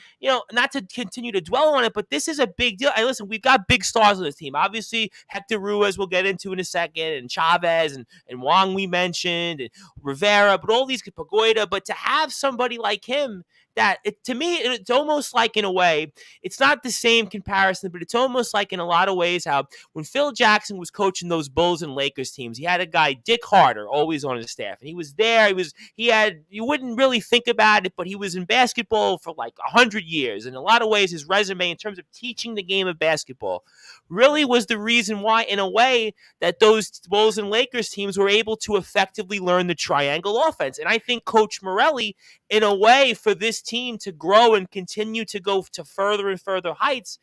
not to continue to dwell on it, but this is a big deal. Listen, we've got big stars on this team. Obviously, Hector Ruiz we'll get into in a second, and Chavez and Wong we mentioned, and Rivera, but all these, Pagoda. But to have somebody like him, that to me, it's almost like, in a way, it's not the same comparison, but it's almost like in a lot of ways how when Phil Jackson was coaching those Bulls and Lakers teams, he had a guy, Dick Harder, always on his staff. And he was there. You wouldn't really think about it, but he was in basketball for like 100 years. In a lot of ways, his resume in terms of teaching the game of basketball really was the reason why, in a way, that those Bulls and Lakers teams were able to effectively learn the triangle offense. And I think Coach Morelli, in a way, for this team to grow and continue to go to further and further heights,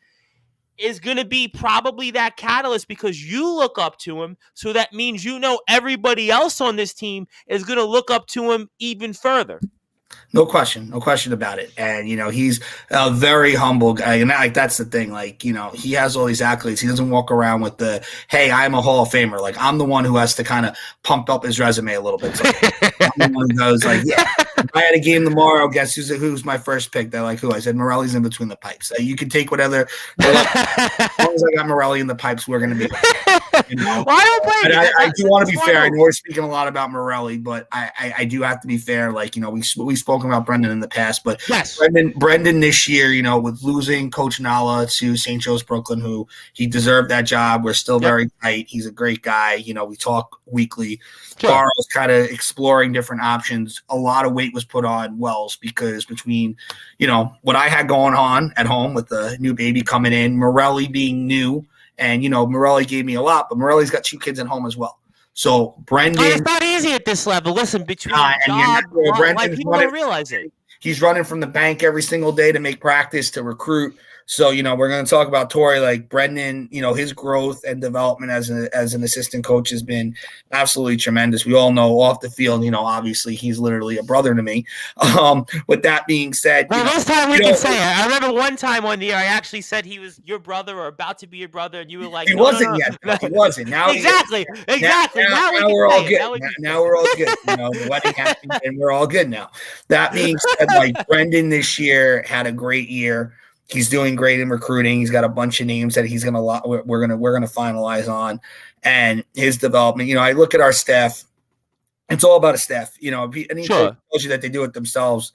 is going to be probably that catalyst because you look up to him. So that means everybody else on this team is going to look up to him even further. No question about it. And, he's a very humble guy. And that's the thing. Like, he has all these accolades. He doesn't walk around with the, hey, I'm a Hall of Famer. Like, I'm the one who has to kind of pump up his resume a little bit. So I'm the one who goes like, yeah, if I had a game tomorrow, guess who's my first pick? They're like, who? I said, Morelli's in between the pipes. You can take whatever. As long as I got Morelli in the pipes, we're going to be Well, I do want to be fair. I know we're speaking a lot about Morelli, but I do have to be fair. Like, we've spoken about Brendan in the past, but yes. Brendan this year, with losing Coach Nala to St. Joe's Brooklyn, who he deserved that job. We're still very tight. He's a great guy. We talk weekly. Barrow's kind of exploring different options. A lot of weight was put on Wells because between, what I had going on at home with the new baby coming in, Morelli being new, and, Morelli gave me a lot, but Morelli's got 2 kids at home as well. So Brendan, it's not easy at this level. Listen, between job, like, people don't realize it. He's running from the bank every single day to make practice, to recruit. So, we're going to talk about Torrey, like Brendan, his growth and development as an assistant coach has been absolutely tremendous. We all know off the field, obviously he's literally a brother to me. With that being said, this time we can say it. I remember one time on the air, I actually said he was your brother or about to be your brother, and you were like, he wasn't yet. He wasn't. Now exactly. Now we're all good. Now we're all good. The wedding happened, and we're all good now. That being said, like Brendan this year had a great year. He's doing great in recruiting. He's got a bunch of names that we're gonna finalize on, and his development. I look at our staff, it's all about a staff. Any coach Sure. tells you that they do it themselves,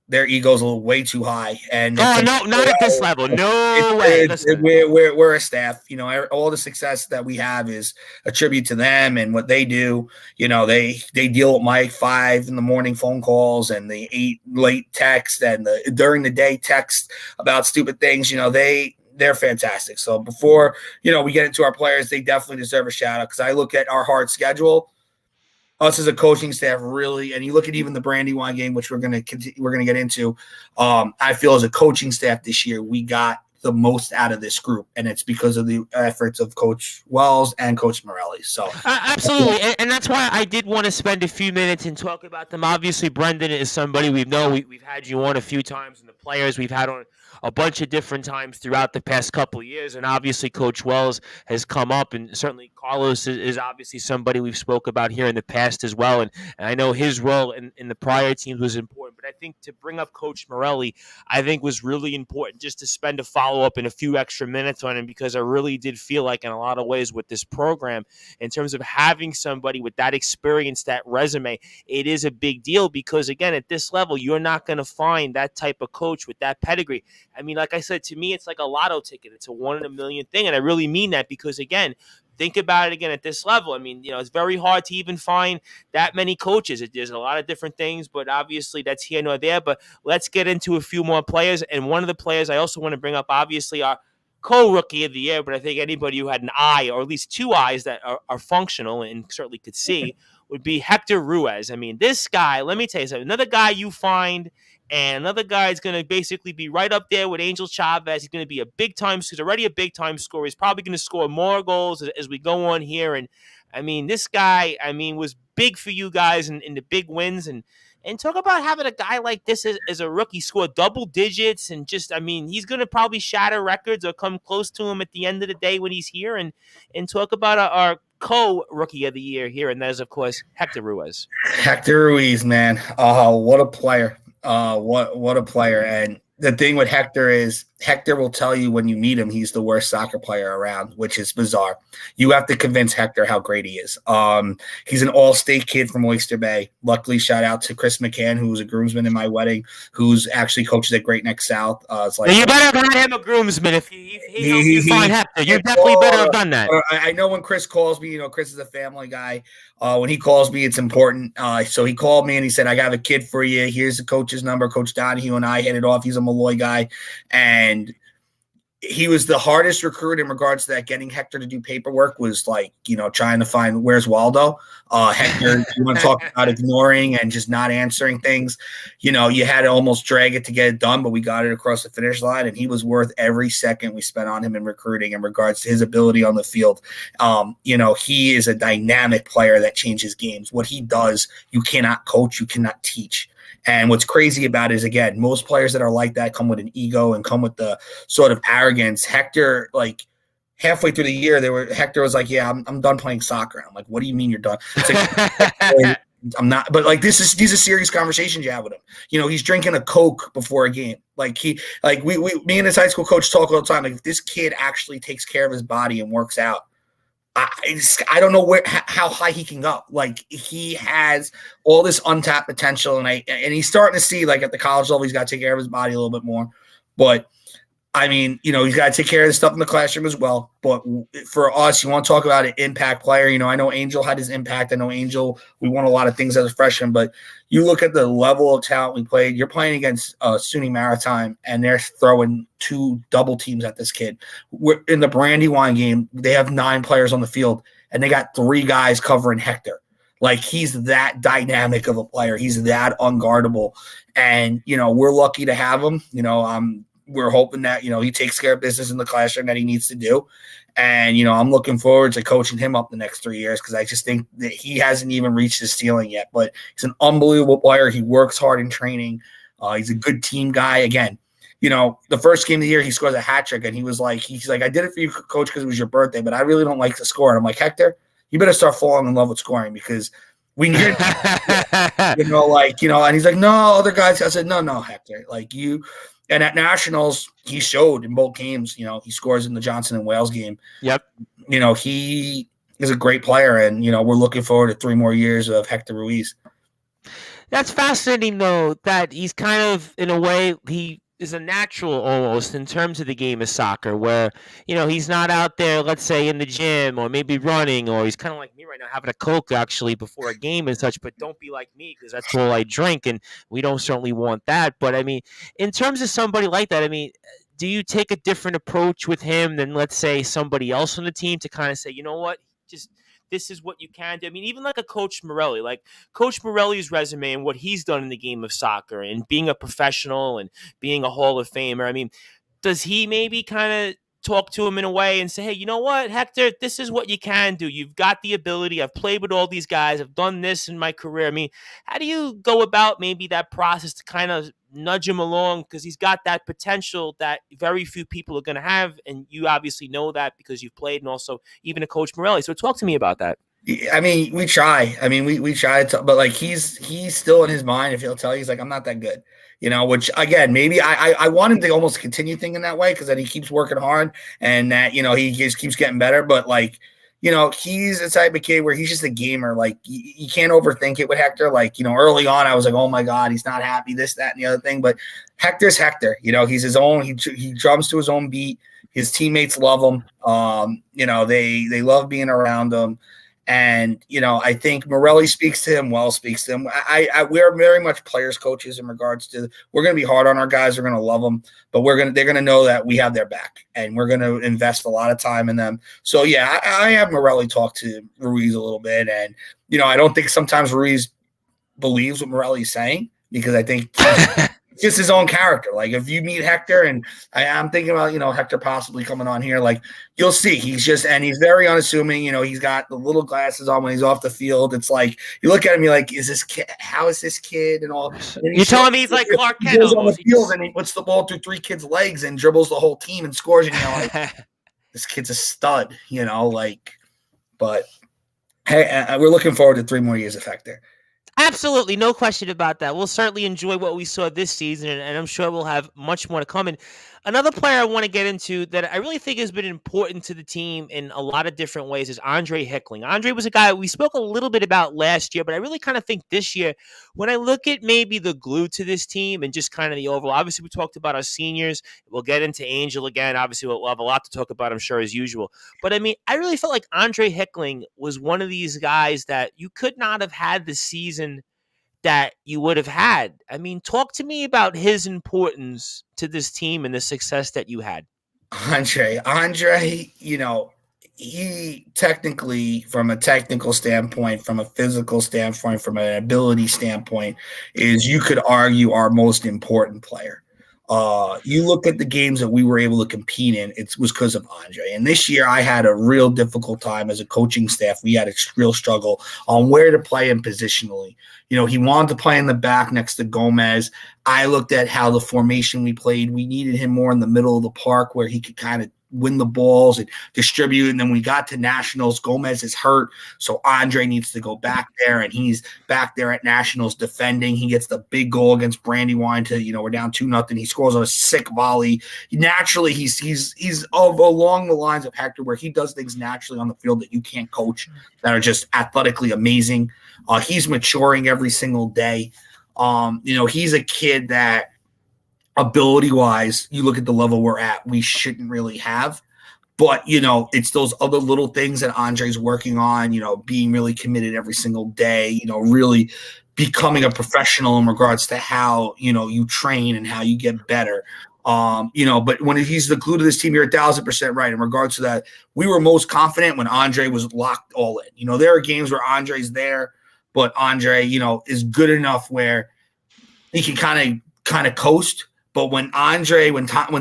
their ego's a little way too high. And Oh no, not at this level. No way. it's Listen. we're a staff. All the success that we have is a tribute to them and what they do. They deal with my 5 a.m. phone calls and the 8 late text and the during the day text about stupid things. They're fantastic. So before we get into our players, they definitely deserve a shout out because I look at our hard schedule. Us as a coaching staff, really, and you look at even the Brandywine game, which we're gonna get into. I feel as a coaching staff this year, we got the most out of this group, and it's because of the efforts of Coach Wells and Coach Morelli. So absolutely, and that's why I did want to spend a few minutes and talk about them. Obviously, Brendan is somebody we've had you on a few times, and the players we've had on a bunch of different times throughout the past couple of years. And obviously, Coach Wells has come up, and certainly Carlos is obviously somebody we've spoke about here in the past as well. And I know his role in the prior teams was important, but I think to bring up Coach Morelli, I think was really important just to spend a follow-up and a few extra minutes on him, because I really did feel like in a lot of ways with this program, in terms of having somebody with that experience, that resume, it is a big deal because, again, at this level, you're not going to find that type of coach with that pedigree. I mean, like I said, to me, it's like a lotto ticket. It's a 1 in a million thing. And I really mean that because, again, think about it again at this level. I mean, it's very hard to even find that many coaches. There's a lot of different things, but obviously that's here nor there. But let's get into a few more players. And one of the players I also want to bring up, obviously, our co-rookie of the year, but I think anybody who had an eye, or at least 2 eyes that are functional and certainly could see, would be Hector Ruiz. I mean, this guy, let me tell you something, another guy you find, and another guy is going to basically be right up there with Angel Chavez. He's going to be a big-time, he's already a big-time scorer. He's probably going to score more goals as we go on here. And, I mean, this guy, was big for you guys in the big wins. And talk about having a guy like this as a rookie score double digits and just, he's going to probably shatter records or come close to him at the end of the day when he's here. And talk about our co-rookie of the year here, and that is, of course, Hector Ruiz. Hector Ruiz, man. What a player. What a player. And the thing with Hector is Hector will tell you when you meet him he's the worst soccer player around, which is bizarre. You have to convince Hector how great he is. He's an all-state kid from Oyster Bay. Luckily, shout out to Chris McCann, who was a groomsman in my wedding, who's actually coaches at Great Neck South. It's like, you better have had him a groomsman if he helped you find Hector. You definitely better have done that. I know when Chris calls me, Chris is a family guy. When he calls me, it's important. So he called me and he said, I got a kid for you. Here's the coach's number. Coach Donahue and I hit it off. He's a Malloy guy. And he was the hardest recruit in regards to that. Getting Hector to do paperwork was like, trying to find where's Waldo. Hector, you want to talk about ignoring and just not answering things. You had to almost drag it to get it done, but we got it across the finish line, and he was worth every second we spent on him in recruiting in regards to his ability on the field. He is a dynamic player that changes games. What he does, you cannot coach, you cannot teach. And what's crazy about it is, again, most players that are like that come with an ego and come with the sort of arrogance. Hector, like halfway through the year, Hector was like, "Yeah, I'm done playing soccer." I'm like, "What do you mean you're done?" It's like, I'm not. But like these are serious conversations you have with him. He's drinking a Coke before a game. Me and his high school coach talk all the time. Like, if this kid actually takes care of his body and works out, I don't know how high he can go. Like, he has all this untapped potential, and he's starting to see, like, at the college level, he's got to take care of his body a little bit more. But he's got to take care of the stuff in the classroom as well. But for us, you want to talk about an impact player. I know Angel had his impact. I know Angel, we won a lot of things as a freshman. But you look at the level of talent we played. You're playing against SUNY Maritime, and they're throwing 2 double teams at this kid. In the Brandywine game, they have 9 players on the field, and they got 3 guys covering Hector. Like, he's that dynamic of a player. He's that unguardable. And, we're lucky to have him. We're hoping that, he takes care of business in the classroom that he needs to do. And, I'm looking forward to coaching him up the next 3 years, because I just think that he hasn't even reached his ceiling yet. But he's an unbelievable player. He works hard in training. He's a good team guy. Again, the first game of the year, he scores a hat trick, and he's like, I did it for you, coach, because it was your birthday, but I really don't like to score. And I'm like, Hector, you better start falling in love with scoring, because we need and he's like, no, other guys. I said, no, Hector, like you. And at nationals, he showed in both games. He scores in the Johnson and Wales game. Yep. He is a great player, and we're looking forward to 3 more years of Hector Ruiz. That's fascinating, though, that he's kind of, in a way, he is a natural almost in terms of the game of soccer, where, he's not out there, let's say, in the gym or maybe running, or he's kind of like me right now, having a Coke actually before a game and such, but don't be like me because that's all I drink, and we don't certainly want that. But I mean, in terms of somebody like that, I mean, do you take a different approach with him than, let's say, somebody else on the team to kind of say, you know what, just this is what you can do? I mean, even like a Coach Morelli, like Coach Morelli's resume and what he's done in the game of soccer and being a professional and being a Hall of Famer. I mean, does he maybe kind of talk to him in a way and say, hey, you know what, Hector, this is what you can do. You've got the ability. I've played with all these guys. I've done this in my career. I mean, how do you go about maybe that process to kind of nudge him along? Because he's got that potential that very few people are going to have. And you obviously know that because you've played and also even a Coach Morelli. So talk to me about that. I mean, we try. I mean, we try to, but like he's still in his mind. If he'll tell you, he's like, I'm not that good, Which again, maybe I want him to almost continue thinking that way because then he keeps working hard and that he just keeps getting better. But like, he's the type of kid where he's just a gamer. Like you can't overthink it with Hector. Like early on, I was like, oh my god, he's not happy, this, that, and the other thing. But Hector's Hector. He's his own. He drums to his own beat. His teammates love him. They love being around him. And, I think Morelli speaks to him, we're very much players coaches in regards to, we're going to be hard on our guys. We're going to love them, but they're going to know that we have their back and we're going to invest a lot of time in them. So yeah, I have Morelli talk to Ruiz a little bit. And, I don't think sometimes Ruiz believes what Morelli's saying because I think it's just his own character. Like if you meet Hector, and I'm thinking about, Hector possibly coming on here, like you'll see he's very unassuming. He's got the little glasses on when he's off the field. It's like, you look at him, you're like, how is this kid and all? And you're telling me he's like Clark Kent on the field and he puts the ball through 3 kids' legs and dribbles the whole team and scores. And like, this kid's a stud, but hey, we're looking forward to 3 more years of Hector. Absolutely, no question about that. We'll certainly enjoy what we saw this season, and I'm sure we'll have much more to come. And another player I want to get into that I really think has been important to the team in a lot of different ways is Andre Hickling. Andre was a guy we spoke a little bit about last year, but I really kind of think this year, when I look at maybe the glue to this team and just kind of the overall, obviously we talked about our seniors. We'll get into Angel again. Obviously, we'll have a lot to talk about, I'm sure, as usual. But I mean, I really felt like Andre Hickling was one of these guys that you could not have had the season that you would have had. I mean, talk to me about his importance to this team and the success that you had. Andre, he technically, from a technical standpoint, from a physical standpoint, from an ability standpoint, is, you could argue, our most important player. You look at the games that we were able to compete in, it was because of Andre. And this year I had a real difficult time as a coaching staff. We had a real struggle on where to play him positionally. He wanted to play in the back next to Gomez. I looked at how the formation we played. We needed him more in the middle of the park where he could kind of win the balls and distribute. And then we got to Nationals. Gomez is hurt, so Andre needs to go back there, and he's back there at Nationals defending. He gets the big goal against Brandywine to, we're down 2-0. He scores on a sick volley. Naturally, he's along the lines of Hector, where he does things naturally on the field that you can't coach, that are just athletically amazing. He's maturing every single day. He's a kid that, ability-wise, you look at the level we're at, we shouldn't really have. But, it's those other little things that Andre's working on, being really committed every single day, really becoming a professional in regards to how, you train and how you get better. But when he's the glue to this team, you're 1,000% right. In regards to that, we were most confident when Andre was locked all in. There are games where Andre's there, but Andre, is good enough where he can kind of coast. But when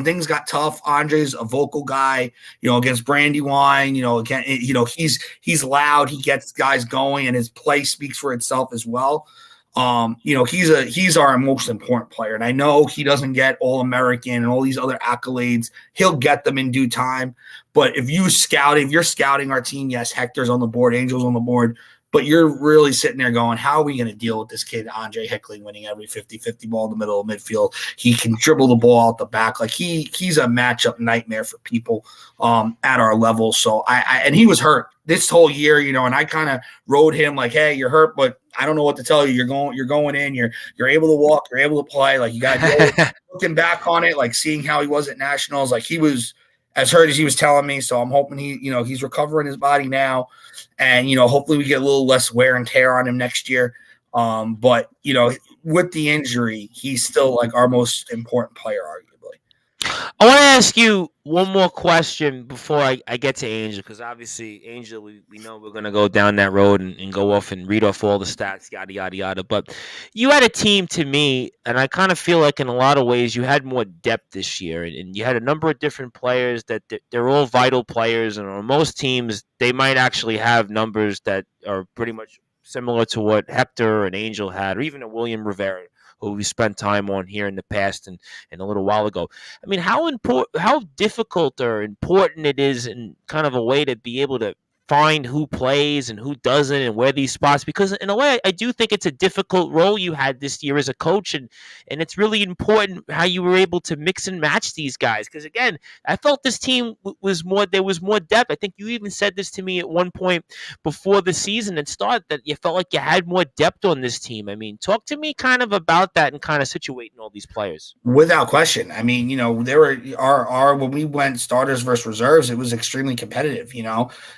things got tough, Andre's a vocal guy, against Brandywine, again, he's loud, he gets guys going, and his play speaks for itself as well. He's our most important player. And I know he doesn't get All-American and all these other accolades. He'll get them in due time. But if you're scouting our team, yes, Hector's on the board, Angel's on the board, but you're really sitting there going, how are we going to deal with this kid, Andre Hickling, winning every 50-50 ball in the middle of midfield? He can dribble the ball out the back. Like he's a matchup nightmare for people at our level. So and he was hurt this whole year, and I kind of rode him like, hey, you're hurt, but I don't know what to tell you. You're going in, you're able to walk, you're able to play. Like you got to looking back on it, like seeing how he was at nationals, like he was as hurt as he was telling me. So I'm hoping he's recovering his body now, and hopefully we get a little less wear and tear on him next year. But with the injury, he's still like our most important player, arguably. I want to ask you one more question before I get to Angel, because obviously Angel, we know we're going to go down that road and go off and read off all the stats, yada, yada, yada. But you had a team to me, and I kind of feel like in a lot of ways you had more depth this year, and you had a number of different players that they're all vital players, and on most teams, they might actually have numbers that are pretty much similar to what Hector and Angel had, or even a William Rivera, who we spent time on here in the past and a little while ago. I mean, how difficult or important it is in kind of a way to be able to find who plays and who doesn't and where these spots, because in a way I do think it's a difficult role you had this year as a coach, and it's really important how you were able to mix and match these guys, because again, I felt this team there was more depth. I think you even said this to me at one point before the season had started, that you felt like you had more depth on this team. I mean, talk to me kind of about that and kind of situating all these players. Without question. I mean, there were our when we went starters versus reserves, it was extremely competitive.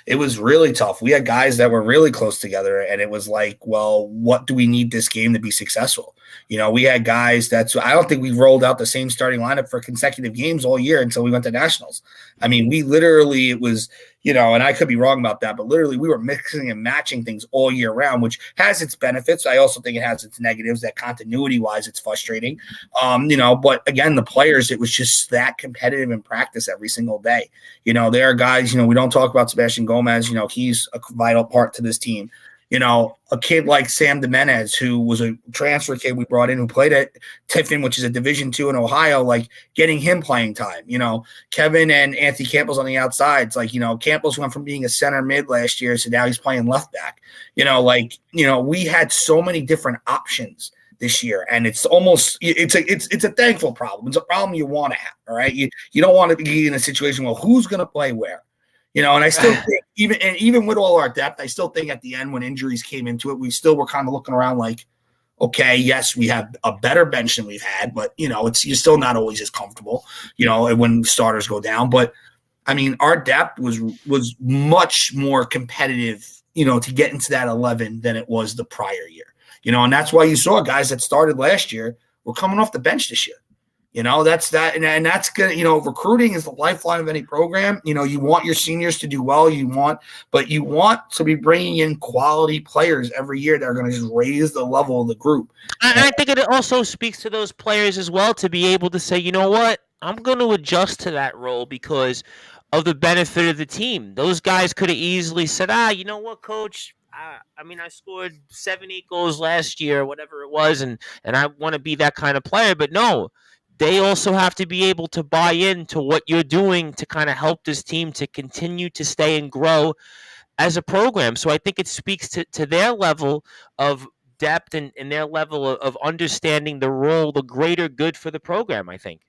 It was really tough. We had guys that were really close together, and it was like, well, what do we need this game to be successful? We had guys I don't think we rolled out the same starting lineup for consecutive games all year until we went to nationals. I mean, we literally, it was, and I could be wrong about that, but literally we were mixing and matching things all year round, which has its benefits. I also think it has its negatives, that continuity wise, it's frustrating. But again, the players, it was just that competitive in practice every single day. There are guys, we don't talk about Sebastian Gomez, he's a vital part to this team. A kid like Sam Domenez, who was a transfer kid we brought in, who played at Tiffin, which is a Division II in Ohio, like getting him playing time. Kevin and Anthony Campbell's on the outsides. Like, Campbell's went from being a center mid last year, so now he's playing left back. We had so many different options this year, and it's a thankful problem. It's a problem you want to have. All right, you don't want to be in a situation where who's going to play where. And I still think even with all our depth, I still think at the end when injuries came into it, we still were kind of looking around like, okay, yes, we have a better bench than we've had, but you're still not always as comfortable, when starters go down. But I mean, our depth was much more competitive, to get into that 11 than it was the prior year, and that's why you saw guys that started last year were coming off the bench this year. That's that. And that's good. Recruiting is the lifeline of any program. You want your seniors to do well. But you want to be bringing in quality players every year that are going to just raise the level of the group. And I think it also speaks to those players as well to be able to say, you know what, I'm going to adjust to that role because of the benefit of the team. Those guys could have easily said, you know what, coach, I scored 7-8 goals last year, whatever it was, and I want to be that kind of player. But no, they also have to be able to buy into what you're doing to kind of help this team to continue to stay and grow as a program. So I think it speaks to their level of depth and their level of understanding the role, the greater good for the program, I think.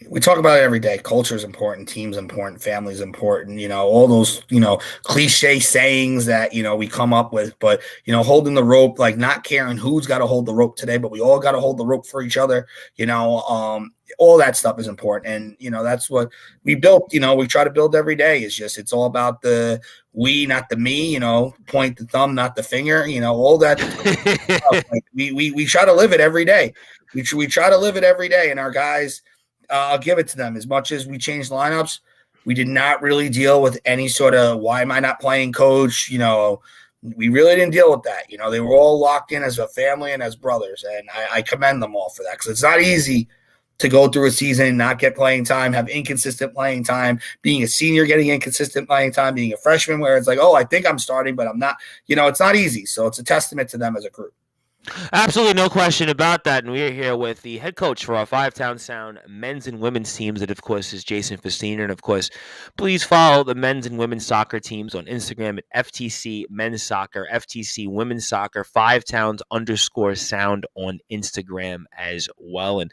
We talk about it every day. Culture is important, team's important, family's important, all those, cliche sayings that, we come up with, but, holding the rope, like not caring who's got to hold the rope today, but we all got to hold the rope for each other, all that stuff is important. And, that's what we built, we try to build every day. It's all about the we, not the me, point the thumb, not the finger, all that. Like we try to live it every day. We try to live it every day. And our guys, I'll give it to them. As much as we changed lineups, we did not really deal with any sort of why am I not playing coach? We really didn't deal with that. They were all locked in as a family and as brothers. And I commend them all for that, because it's not easy to go through a season, not get playing time, have inconsistent playing time, being a senior, getting inconsistent playing time, being a freshman where it's like, oh, I think I'm starting, but I'm not. It's not easy. So it's a testament to them as a group. Absolutely no question about that. And we're here with the head coach for our Five Town Sound men's and women's teams. That, of course, is Jason Fiscina. And, of course, please follow the men's and women's soccer teams on Instagram at FTC Men's Soccer, FTC Women's Soccer, Five Towns _sound on Instagram as well. And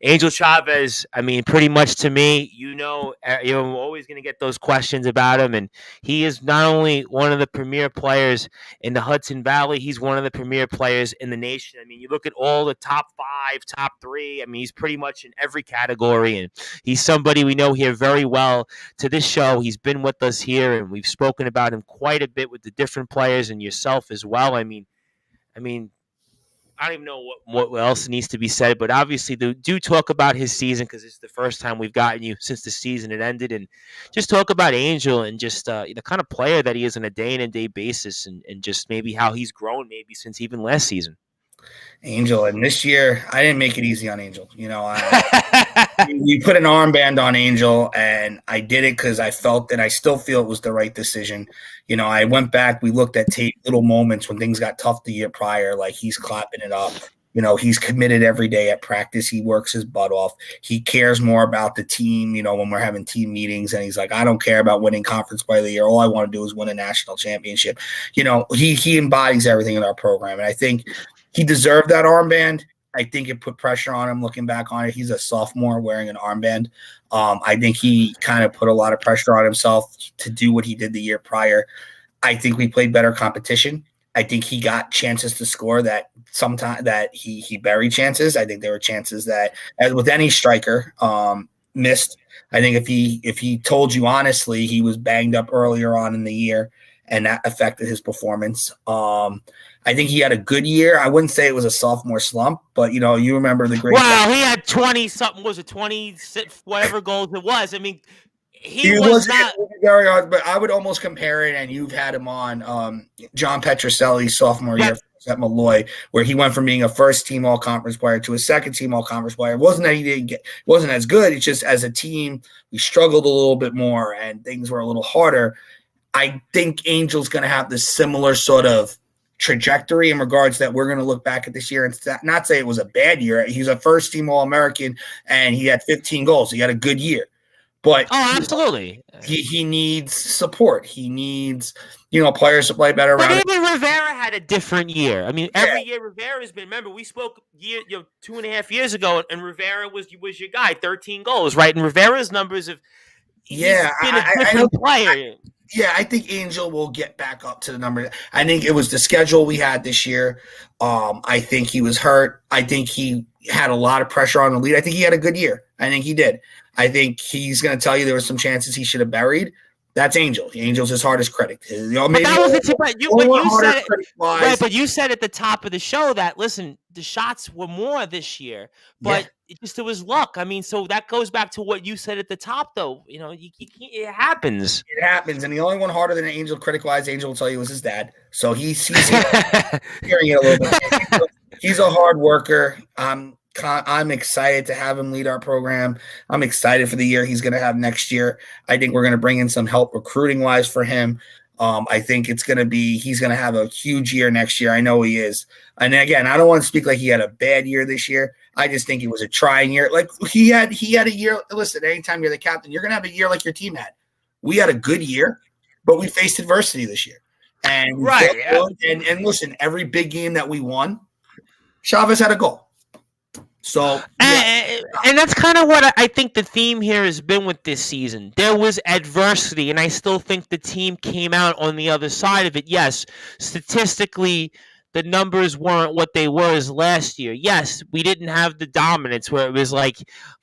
Angel Chavez, I mean, pretty much to me, you're always going to get those questions about him. And he is not only one of the premier players in the Hudson Valley, he's one of the premier players in the nation. I mean, you look at all the top 5, top 3. I mean, he's pretty much in every category. And he's somebody we know here very well to this show. He's been with us here, and we've spoken about him quite a bit with the different players and yourself as well. I mean, I don't even know what else needs to be said, but obviously do talk about his season because it's the first time we've gotten you since the season had ended, and just talk about Angel and just the kind of player that he is on a day in and day basis, and just maybe how he's grown maybe since even last season. Angel, and this year I didn't make it easy on Angel. We put an armband on Angel, and I did it because I felt that I still feel it was the right decision. I went back, we looked at tape, little moments when things got tough the year prior, like he's clapping it up. He's committed every day at practice. He works his butt off. He cares more about the team, when we're having team meetings, and he's like, I don't care about winning conference play of the year. All I want to do is win a national championship. He embodies everything in our program. And I think he deserved that armband. I think it put pressure on him looking back on it. He's a sophomore wearing an armband. I think he kind of put a lot of pressure on himself to do what he did the year prior. I think we played better competition. I think he got chances to score that sometimes that he buried chances. I think there were chances that, as with any striker, missed. I think if he told you honestly, he was banged up earlier on in the year, and that affected his performance. I think he had a good year. I wouldn't say it was a sophomore slump, but you remember the great. Wow, he had 20 something. Was it 20 whatever goals it was? I mean, he was not very hard, but I would almost compare it. And you've had him on John Petroselli's sophomore year at Malloy, where he went from being a first team all conference player to a second team all conference player. It wasn't that he didn't get, wasn't as good. It's just as a team we struggled a little bit more and things were a little harder. I think Angel's going to have this similar sort of trajectory in regards that we're going to look back at this year and not say it was a bad year. He's a first team All-American and he had 15 goals. He had a good year. But absolutely, he needs support. He needs, players to play better. But even Rivera had a different year. I mean, every year Rivera's been. Remember, we spoke 2.5 years ago, and Rivera was your guy, 13 goals, right? And Rivera's numbers have been a different player. I think Angel will get back up to the number. I think it was the schedule we had this year. I think he was hurt. I think he had a lot of pressure on the lead. I think he had a good year. I think he did. I think he's going to tell you there were some chances he should have buried. That's Angel. Angel's his hardest critic. But you said at the top of the show that, listen, the shots were more this year, but it was luck. I mean, so that goes back to what you said at the top, though. You can't, it happens. It happens, and the only one harder than Angel critic-wise, Angel will tell you, was his dad. So he's hearing it a little bit. He's a hard worker. I'm excited to have him lead our program. I'm excited for the year he's going to have next year. I think we're going to bring in some help recruiting-wise for him. I think he's going to have a huge year next year. I know he is. And again, I don't want to speak like he had a bad year this year. I just think it was a trying year. Like he had a year. Listen, anytime you're the captain, you're going to have a year like your team had. We had a good year, but we faced adversity this year. And and listen, every big game that we won, Chavez had a goal. So, and that's kind of what I think the theme here has been with this season. There was adversity, and I still think the team came out on the other side of it. Yes, statistically, the numbers weren't what they were as last year. Yes, we didn't have the dominance where it was like,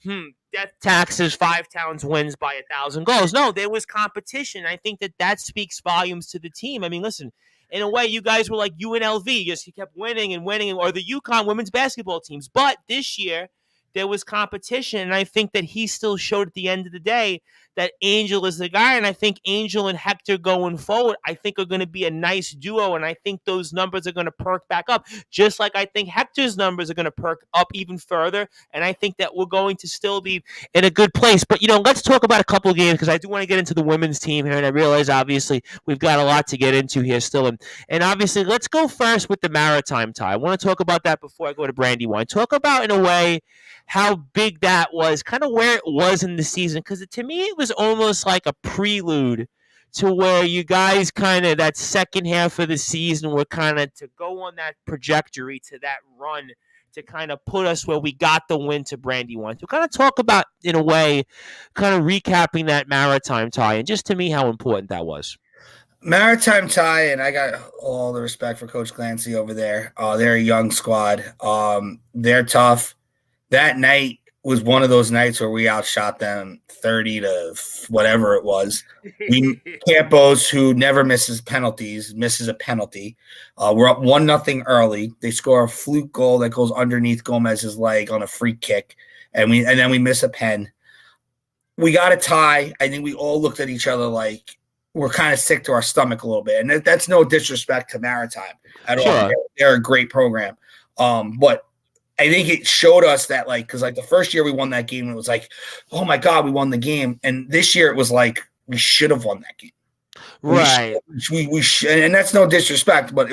death taxes, Five Towns wins by 1,000 goals. No, there was competition. I think that speaks volumes to the team. I mean, listen, in a way, you guys were like UNLV. You kept winning and winning, or the UConn women's basketball teams. But this year, there was competition. And I think that he still showed at the end of the day that Angel is the guy. And I think Angel and Hector going forward, I think are going to be a nice duo. And I think those numbers are going to perk back up, just like I think Hector's numbers are going to perk up even further. And I think that we're going to still be in a good place. But, let's talk about a couple of games because I do want to get into the women's team here. And I realize, obviously, we've got a lot to get into here still. And obviously, let's go first with the Maritime tie. I want to talk about that before I go to Brandywine. Talk about, in a way, how big that was, kind of where it was in the season. Because to me, it was almost like a prelude to where you guys kind of, that second half of the season, were kind of to go on that trajectory to that run to kind of put us where we got the win to Brandywine. So kind of talk about, in a way, kind of recapping that Maritime tie, and just to me how important that was. Maritime tie, and I got all the respect for Coach Clancy over there. They're a young squad. They're tough. That night was one of those nights where we outshot them 30 to whatever it was. Campos, who never misses penalties, misses a penalty. We're up 1-0 early. They score a fluke goal that goes underneath Gomez's leg on a free kick, and then we miss a pen. We got a tie. I think we all looked at each other like we're kind of sick to our stomach a little bit. And that's no disrespect to Maritime at all. They're a great program. But I think it showed us that, because the first year we won that game, it was like, oh my God, we won the game. And this year it was like, we should have won that game. Right. And that's no disrespect, but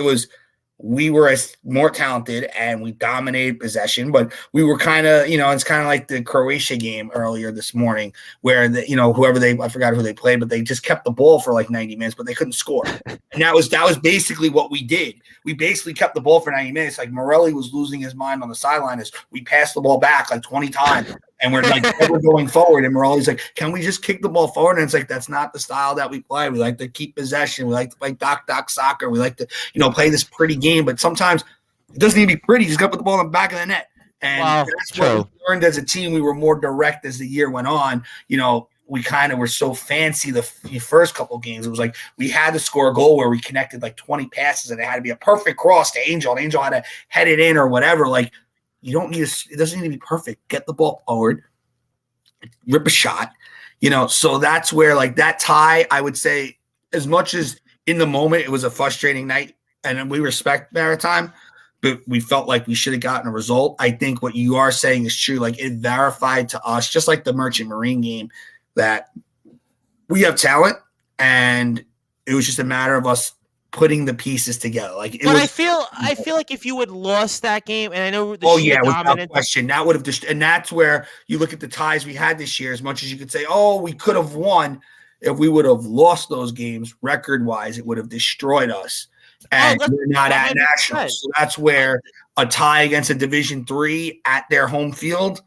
we were more talented and we dominated possession, but we were kind of, it's kind of like the Croatia game earlier this morning where I forgot who they played, but they just kept the ball for like 90 minutes, but they couldn't score. And that was basically what we did. We basically kept the ball for 90 minutes. Like Morelli was losing his mind on the sideline as we passed the ball back like 20 times. And we're like, we're going forward. And Morelli's like, can we just kick the ball forward? And it's like, that's not the style that we play. We like to keep possession. We like to play doc soccer. We like to, play this pretty game. But sometimes it doesn't need to be pretty. You just got to put the ball in the back of the net. And that's what we learned as a team. We were more direct as the year went on. We kind of were so fancy the first couple of games. It was like we had to score a goal where we connected like 20 passes and it had to be a perfect cross to Angel. And Angel had to head it in or whatever. Like, it doesn't need to be perfect. Get the ball forward, rip a shot, so that's where that tie, I would say, as much as in the moment it was a frustrating night and we respect Maritime, but we felt like we should have gotten a result. I think what you are saying is true. It verified to us, just like the Merchant Marine game, that we have talent and it was just a matter of us putting the pieces together. I feel like if you had lost that game, and I know without question, that would have and that's where you look at the ties we had this year. As much as you could say, oh, we could have won, if we would have lost those games record wise, it would have destroyed us. And we're not at nationals, so that's where a tie against a Division III at their home field.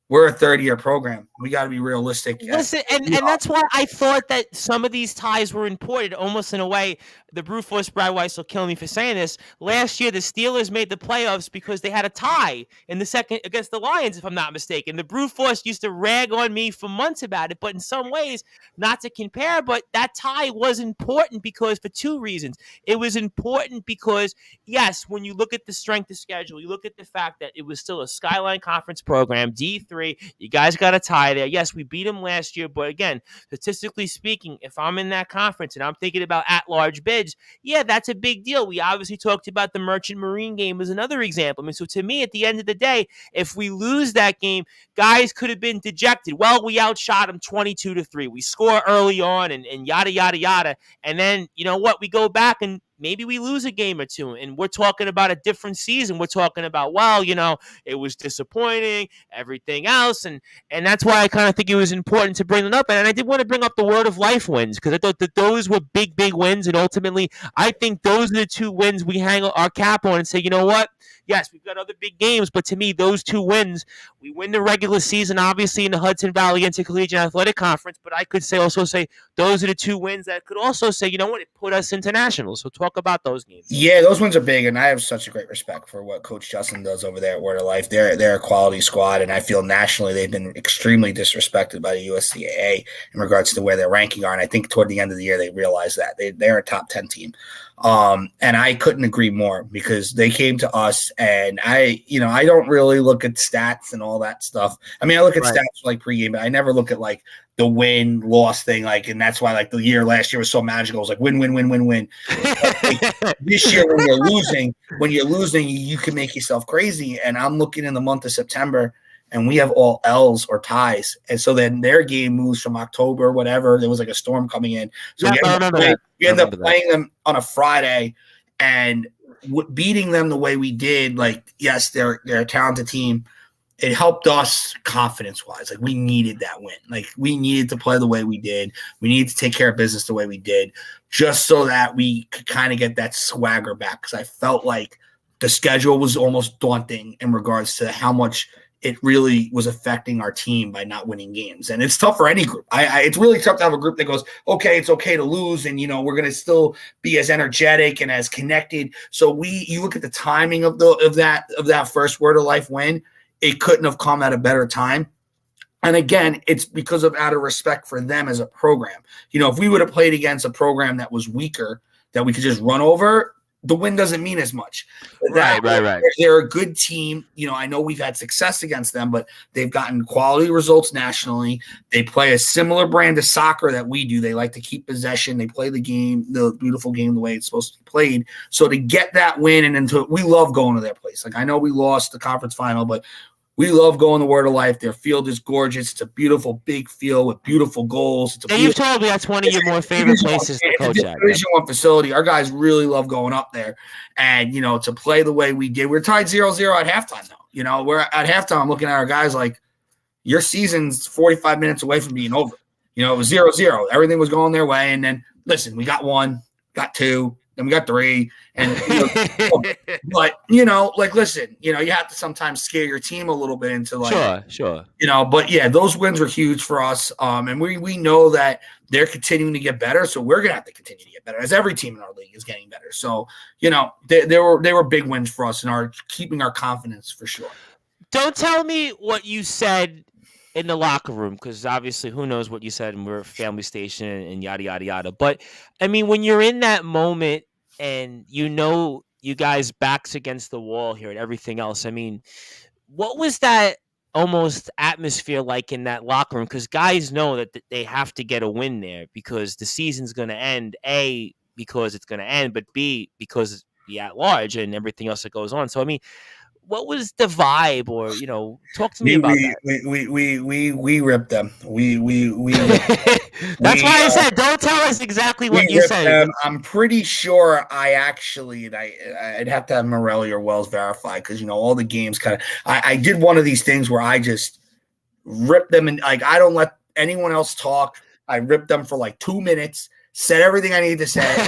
We're a 30-year program. We got to be realistic. Listen, and that's why I thought that some of these ties were important, almost in a way. The Brewforce Brad Weiss will kill me for saying this. Last year, the Steelers made the playoffs because they had a tie in the second against the Lions, if I'm not mistaken. The Brewforce used to rag on me for months about it, but in some ways, not to compare, but that tie was important for two reasons. It was important because, yes, when you look at the strength of schedule, you look at the fact that it was still a Skyline Conference program, D3, you guys got a tie there. Yes, we beat them last year, but again, statistically speaking, if I'm in that conference and I'm thinking about at-large bids, yeah, that's a big deal. We obviously talked about the Merchant Marine game as another example. I mean, so to me, at the end of the day, if we lose that game, guys could have been dejected. Well, we outshot them 22-3. We score early on and yada, yada, yada. And then, you know what? We go back and maybe we lose a game or two, and we're talking about a different season. We're talking about, well, it was disappointing, everything else, and that's why I kind of think it was important to bring them up. And I did want to bring up the Word of Life wins because I thought that those were big, big wins, and ultimately, I think those are the two wins we hang our cap on and say, you know what? Yes, we've got other big games, but to me, those two wins, we win the regular season, obviously, in the Hudson Valley Intercollegiate Athletic Conference, but I could also say those are the two wins that could also say, you know what, it put us into nationals. So talk about those games. Yeah, those ones are big, and I have such a great respect for what Coach Justin does over there at Word of Life. They're a quality squad, and I feel nationally they've been extremely disrespected by the USCAA in regards to where their ranking are, and I think toward the end of the year they realized that. They're a top 10 team. And I couldn't agree more because they came to us And I don't really look at stats and all that stuff. I mean, I look at Right. stats like pregame, but I never look at like the win loss thing. Like, and that's why like the year last year was so magical. It was like win, win, win, win, win. This year, when you're losing, you can make yourself crazy. And I'm looking in the month of September, and we have all L's or ties. And so then their game moves from October, whatever. There was like a storm coming in. So we end up playing them on a Friday, and beating them the way we did. Like, yes, they're a talented team. It helped us confidence-wise. Like, we needed that win. Like, we needed to play the way we did. We needed to take care of business the way we did, just so that we could kind of get that swagger back. Because I felt like the schedule was almost daunting in regards to how much it really was affecting our team by not winning games. And it's tough for any group. It's really tough to have a group that goes, okay, it's okay to lose. And, we're going to still be as energetic and as connected. So you look at the timing of that first Word of Life win, it couldn't have come at a better time. And again, it's because of out of respect for them as a program. If we would have played against a program that was weaker, that we could just run over, the win doesn't mean as much. Right. They're a good team. I know we've had success against them, but they've gotten quality results nationally. They play a similar brand of soccer that we do. They like to keep possession. They play the game, the beautiful game, the way it's supposed to be played. So to get that win we love going to their place. Like, I know we lost the conference final, but we love going to Word of Life. Their field is gorgeous. It's a beautiful, big field with beautiful goals. You've told me that's one of your more favorite places to coach at. Division I facility. Our guys really love going up there. And, to play the way we did. We're tied 0-0 at halftime, though. We're at halftime. I'm looking at our guys like, your season's 45 minutes away from being over. It was 0-0. Everything was going their way. And then, listen, we got 1, got 2. Then we got 3, and but listen, you have to sometimes scare your team a little bit into sure. But yeah, those wins were huge for us, and we know that they're continuing to get better, so we're gonna have to continue to get better, as every team in our league is getting better. So they were big wins for us and are keeping our confidence for sure. Don't tell me what you said in the locker room, because obviously who knows what you said, and we're a family station and yada yada yada. But I mean, when you're in that moment and you guys backs against the wall here and everything else, I mean, what was that almost atmosphere like in that locker room? Because guys know that they have to get a win there because the season's going to end, A, because it's going to end, but B, because the at large and everything else that goes on. So I mean, what was the vibe, or talk to me about that? We ripped them. That's why I said don't tell us exactly what you said. Them. I'm pretty sure I'd have to have Morelli or Wells verify, because all the games kind of I did one of these things where I just ripped them, and like I don't let anyone else talk. I ripped them for like 2 minutes, said everything I needed to say,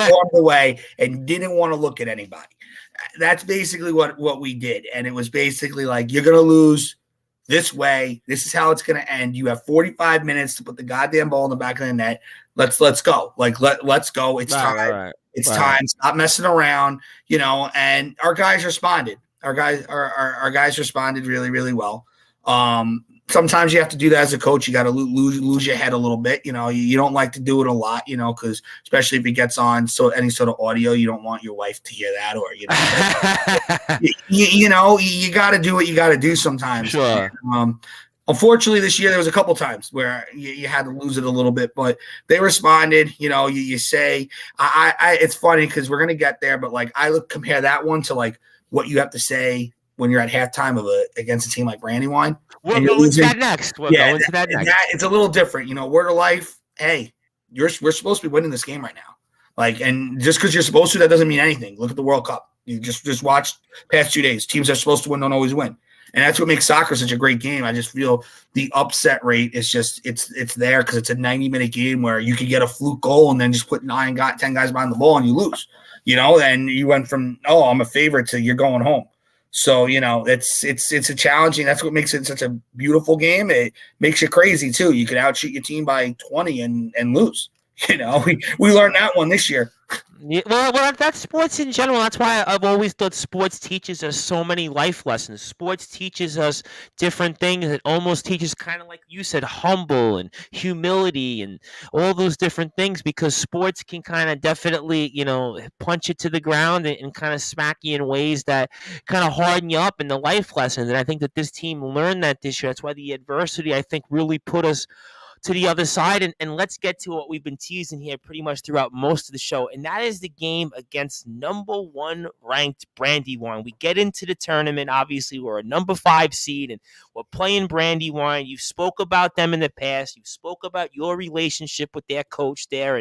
walked away, and didn't want to look at anybody. That's basically what we did. And it was basically like, you're going to lose this way. This is how it's going to end. You have 45 minutes to put the goddamn ball in the back of the net. Let's go. Like, let's go. It's time. Right. It's time. Stop messing around, and our guys responded. Our guys responded really, really well. Sometimes you have to do that as a coach. You got to lose your head a little bit. You don't like to do it a lot, because especially if it gets on any sort of audio, you don't want your wife to hear that, or you got to do what you got to do sometimes. Sure. Unfortunately, this year there was a couple times where you had to lose it a little bit, but they responded. You say, it's funny because we're gonna get there, but like compare that one to like what you have to say when you're at halftime against a team like Brandywine. We'll go into that next. It's a little different. Word of life, hey, we're supposed to be winning this game right now. Like, and just because you're supposed to, that doesn't mean anything. Look at the World Cup. You just watch past 2 days. Teams that are supposed to win don't always win. And that's what makes soccer such a great game. I just feel the upset rate is just it's there because it's a 90-minute game where you could get a fluke goal and then just put 10 guys behind the ball and you lose. And you went from, I'm a favorite to you're going home. So, it's a challenging. That's what makes it such a beautiful game. It makes you crazy too. You could outshoot your team by 20 and lose. We learned that one this year. Yeah, well, that's sports in general. That's why I've always thought sports teaches us so many life lessons. Sports teaches us different things. It almost teaches, kind of like you said, humble and humility and all those different things, because sports can kind of definitely, punch it to the ground and kind of smack you in ways that kind of harden you up in the life lessons. And I think that this team learned that this year. That's why the adversity, I think, really put us to the other side. And let's get to what we've been teasing here pretty much throughout most of the show, and that is the game against number 1 ranked Brandywine. We get into the tournament. Obviously, we're a number 5 seed, and we're playing Brandywine. You spoke about them in the past. You spoke about your relationship with their coach there,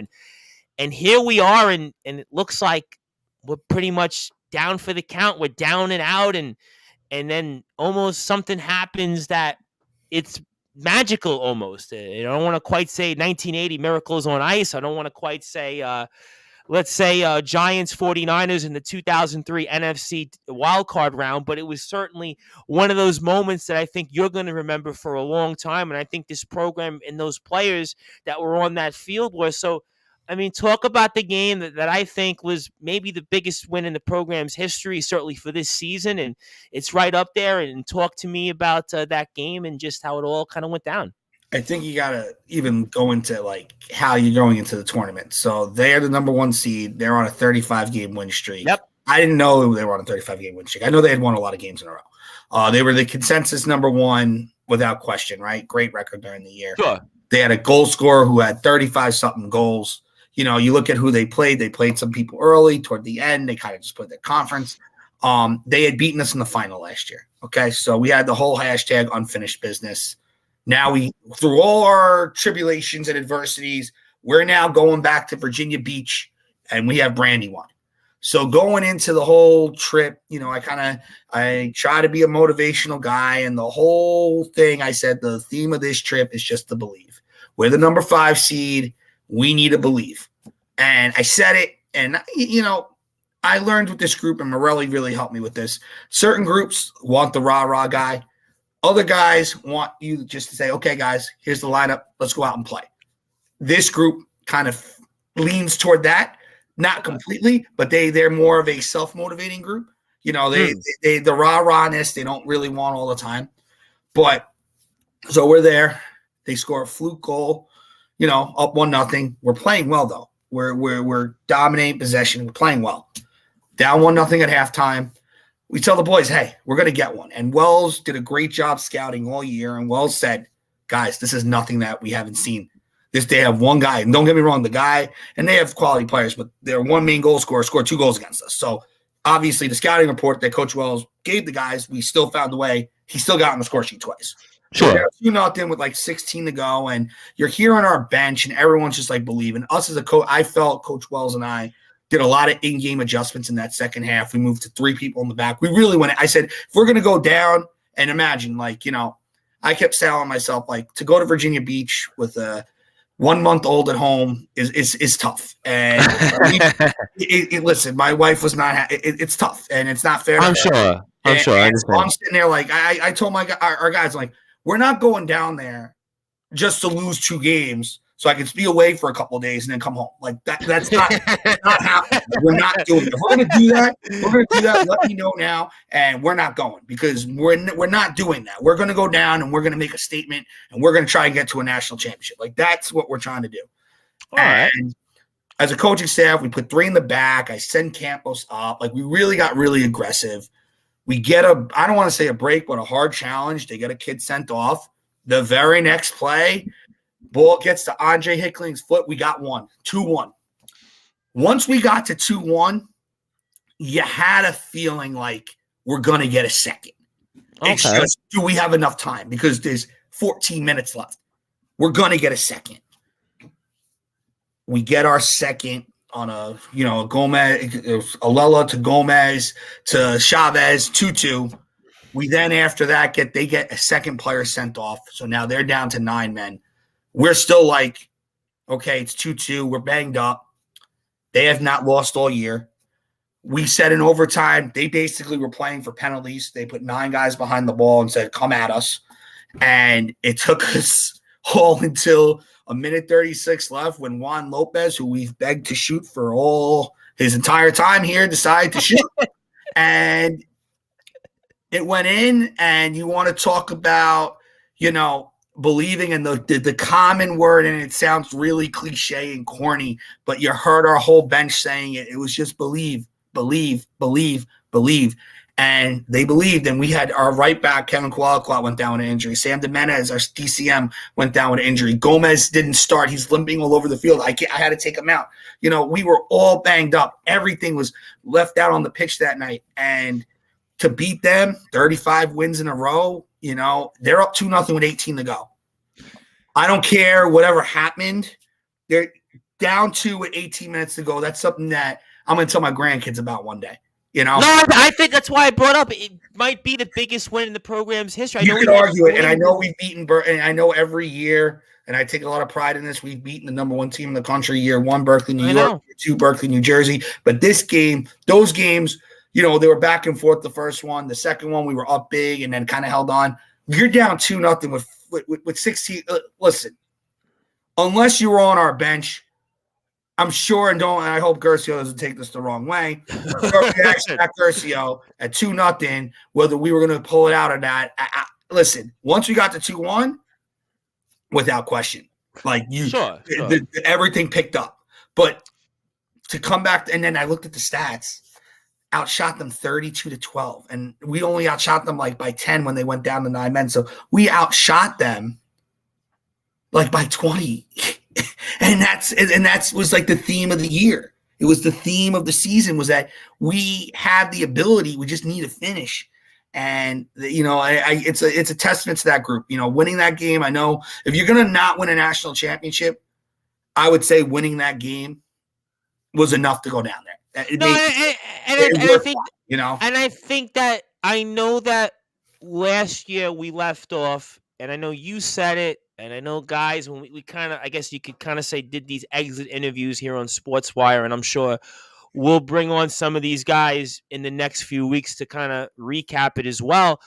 and here we are, and it looks like we're pretty much down for the count. We're down and out, and then almost something happens that it's magical almost. I don't want to quite say 1980 Miracles on Ice. I don't want to quite say, let's say, Giants 49ers in the 2003 NFC wildcard round, but it was certainly one of those moments that I think you're going to remember for a long time. And I think this program and those players that were on that field were. So, I mean, talk about the game that I think was maybe the biggest win in the program's history, certainly for this season. And it's right up there. And talk to me about that game and just how it all kind of went down. I think you got to even go into like how you're going into the tournament. So they're the number 1 seed. They're on a 35-game win streak. Yep. I didn't know they were on a 35-game win streak. I know they had won a lot of games in a row. They were the consensus number 1 without question, right? Great record during the year. Sure. They had a goal scorer who had 35-something goals. You look at who they played. They played some people early. Toward the end, they kind of just put their conference. They had beaten us in the final last year. Okay, so we had the whole hashtag unfinished business. Now through all our tribulations and adversities, we're now going back to Virginia Beach, and we have Brandywine. So going into the whole trip, I try to be a motivational guy, and the whole thing, I said the theme of this trip is just to believe. We're the number 5 seed. We need to believe. And I said it, and, I learned with this group, and Morelli really helped me with this. Certain groups want the rah-rah guy. Other guys want you just to say, okay, guys, here's the lineup. Let's go out and play. This group kind of leans toward that. Not completely, but they're more of a self-motivating group. They the rah-rahness, they don't really want all the time. But so we're there. They score a fluke goal, up 1-0. We're playing well, though. We're dominating possession. We're playing well. Down 1-0 at halftime. We tell the boys, hey, we're going to get one. And Wells did a great job scouting all year. And Wells said, guys, this is nothing that we haven't seen. They have one guy. And don't get me wrong, the guy, and they have quality players, but their one main goal scorer scored 2 goals against us. So obviously the scouting report that Coach Wells gave the guys, we still found a way. He still got on the score sheet twice. Sure. So 2-0 with like 16 to go. And you're here on our bench, and everyone's just like believing. Us as a coach, I felt Coach Wells and I did a lot of in-game adjustments in that second half. We moved to 3 people in the back. We really went – I said, if we're going to go down, and imagine, I kept telling myself, to go to Virginia Beach with a 1-month-old at home is tough. And listen, my wife was not it's tough, and it's not fair. I'm sure. I'm sure. I'm sitting there I told our guys, we're not going down there just to lose 2 games so I can be away for a couple of days and then come home. That's not happening. We're not doing it. If we're going to do that, let me know now, and we're not going, because we're not doing that. We're going to go down, and we're going to make a statement, and we're going to try and get to a national championship. That's what we're trying to do. All right. As a coaching staff, we put 3 in the back. I send Campos up. We really got really aggressive. We get I don't want to say a break, but a hard challenge. They get a kid sent off. The very next play, ball gets to Andre Hickling's foot. We got 2-1. Once we got to 2-1, you had a feeling like we're going to get a second. Okay. It's just, do we have enough time? Because there's 14 minutes left. We're going to get a second. We get our second on a Gomez, Alela to Gomez to Chavez, 2-2. We then, after that, they get a second player sent off. So now they're down to 9 men. We're still okay, it's 2-2. We're banged up. They have not lost all year. We said in overtime, they basically were playing for penalties. They put 9 guys behind the ball and said, come at us. And it took us all until a minute 36 left when Juan Lopez, who we've begged to shoot for all his entire time here, decided to shoot. And it went in, and you want to talk about, believing in the common word, and it sounds really cliche and corny, but you heard our whole bench saying it. It was just believe, believe, believe, believe. And they believed, and we had our right back, Kevin Qualiquat, went down with an injury. Sam Jimenez, our DCM, went down with an injury. Gomez didn't start. He's limping all over the field. I had to take him out. We were all banged up. Everything was left out on the pitch that night. And to beat them, 35 wins in a row, they're up 2-0 with 18 to go. I don't care whatever happened. They're down 2 with 18 minutes to go. That's something that I'm going to tell my grandkids about one day. No, I think that's why I brought up. It might be the biggest win in the program's history. You could argue it, and I know we've beaten and I know every year, and I take a lot of pride in this, we've beaten the number 1 team in the country. Year 1, Berkeley, New York. Year 2, Berkeley, New Jersey. But this game, those games, they were back and forth. The first one, the second one, we were up big and then kind of held on. You're down 2-0 with 16. Listen, unless you were on our bench, I'm sure, and I hope Gercio doesn't take this the wrong way. Gercio at 2-0, whether we were going to pull it out or not. Listen, once we got to 2-1, without question, everything picked up. But to come back, and then I looked at the stats, outshot them 32-12, and we only outshot them by 10 when they went down to 9 men. So we outshot them by 20. And that was the theme of the year. It was the theme of the season, was that we have the ability, we just need to finish. And it's a testament to that group. Winning that game. I know if you're gonna not win a national championship, I would say winning that game was enough to go down there. I think that I know that last year we left off, and I know you said it. And I know guys, when we kind of, I guess you could kind of say, did these exit interviews here on Sportswire, and I'm sure we'll bring on some of these guys in the next few weeks to kind of recap it as well.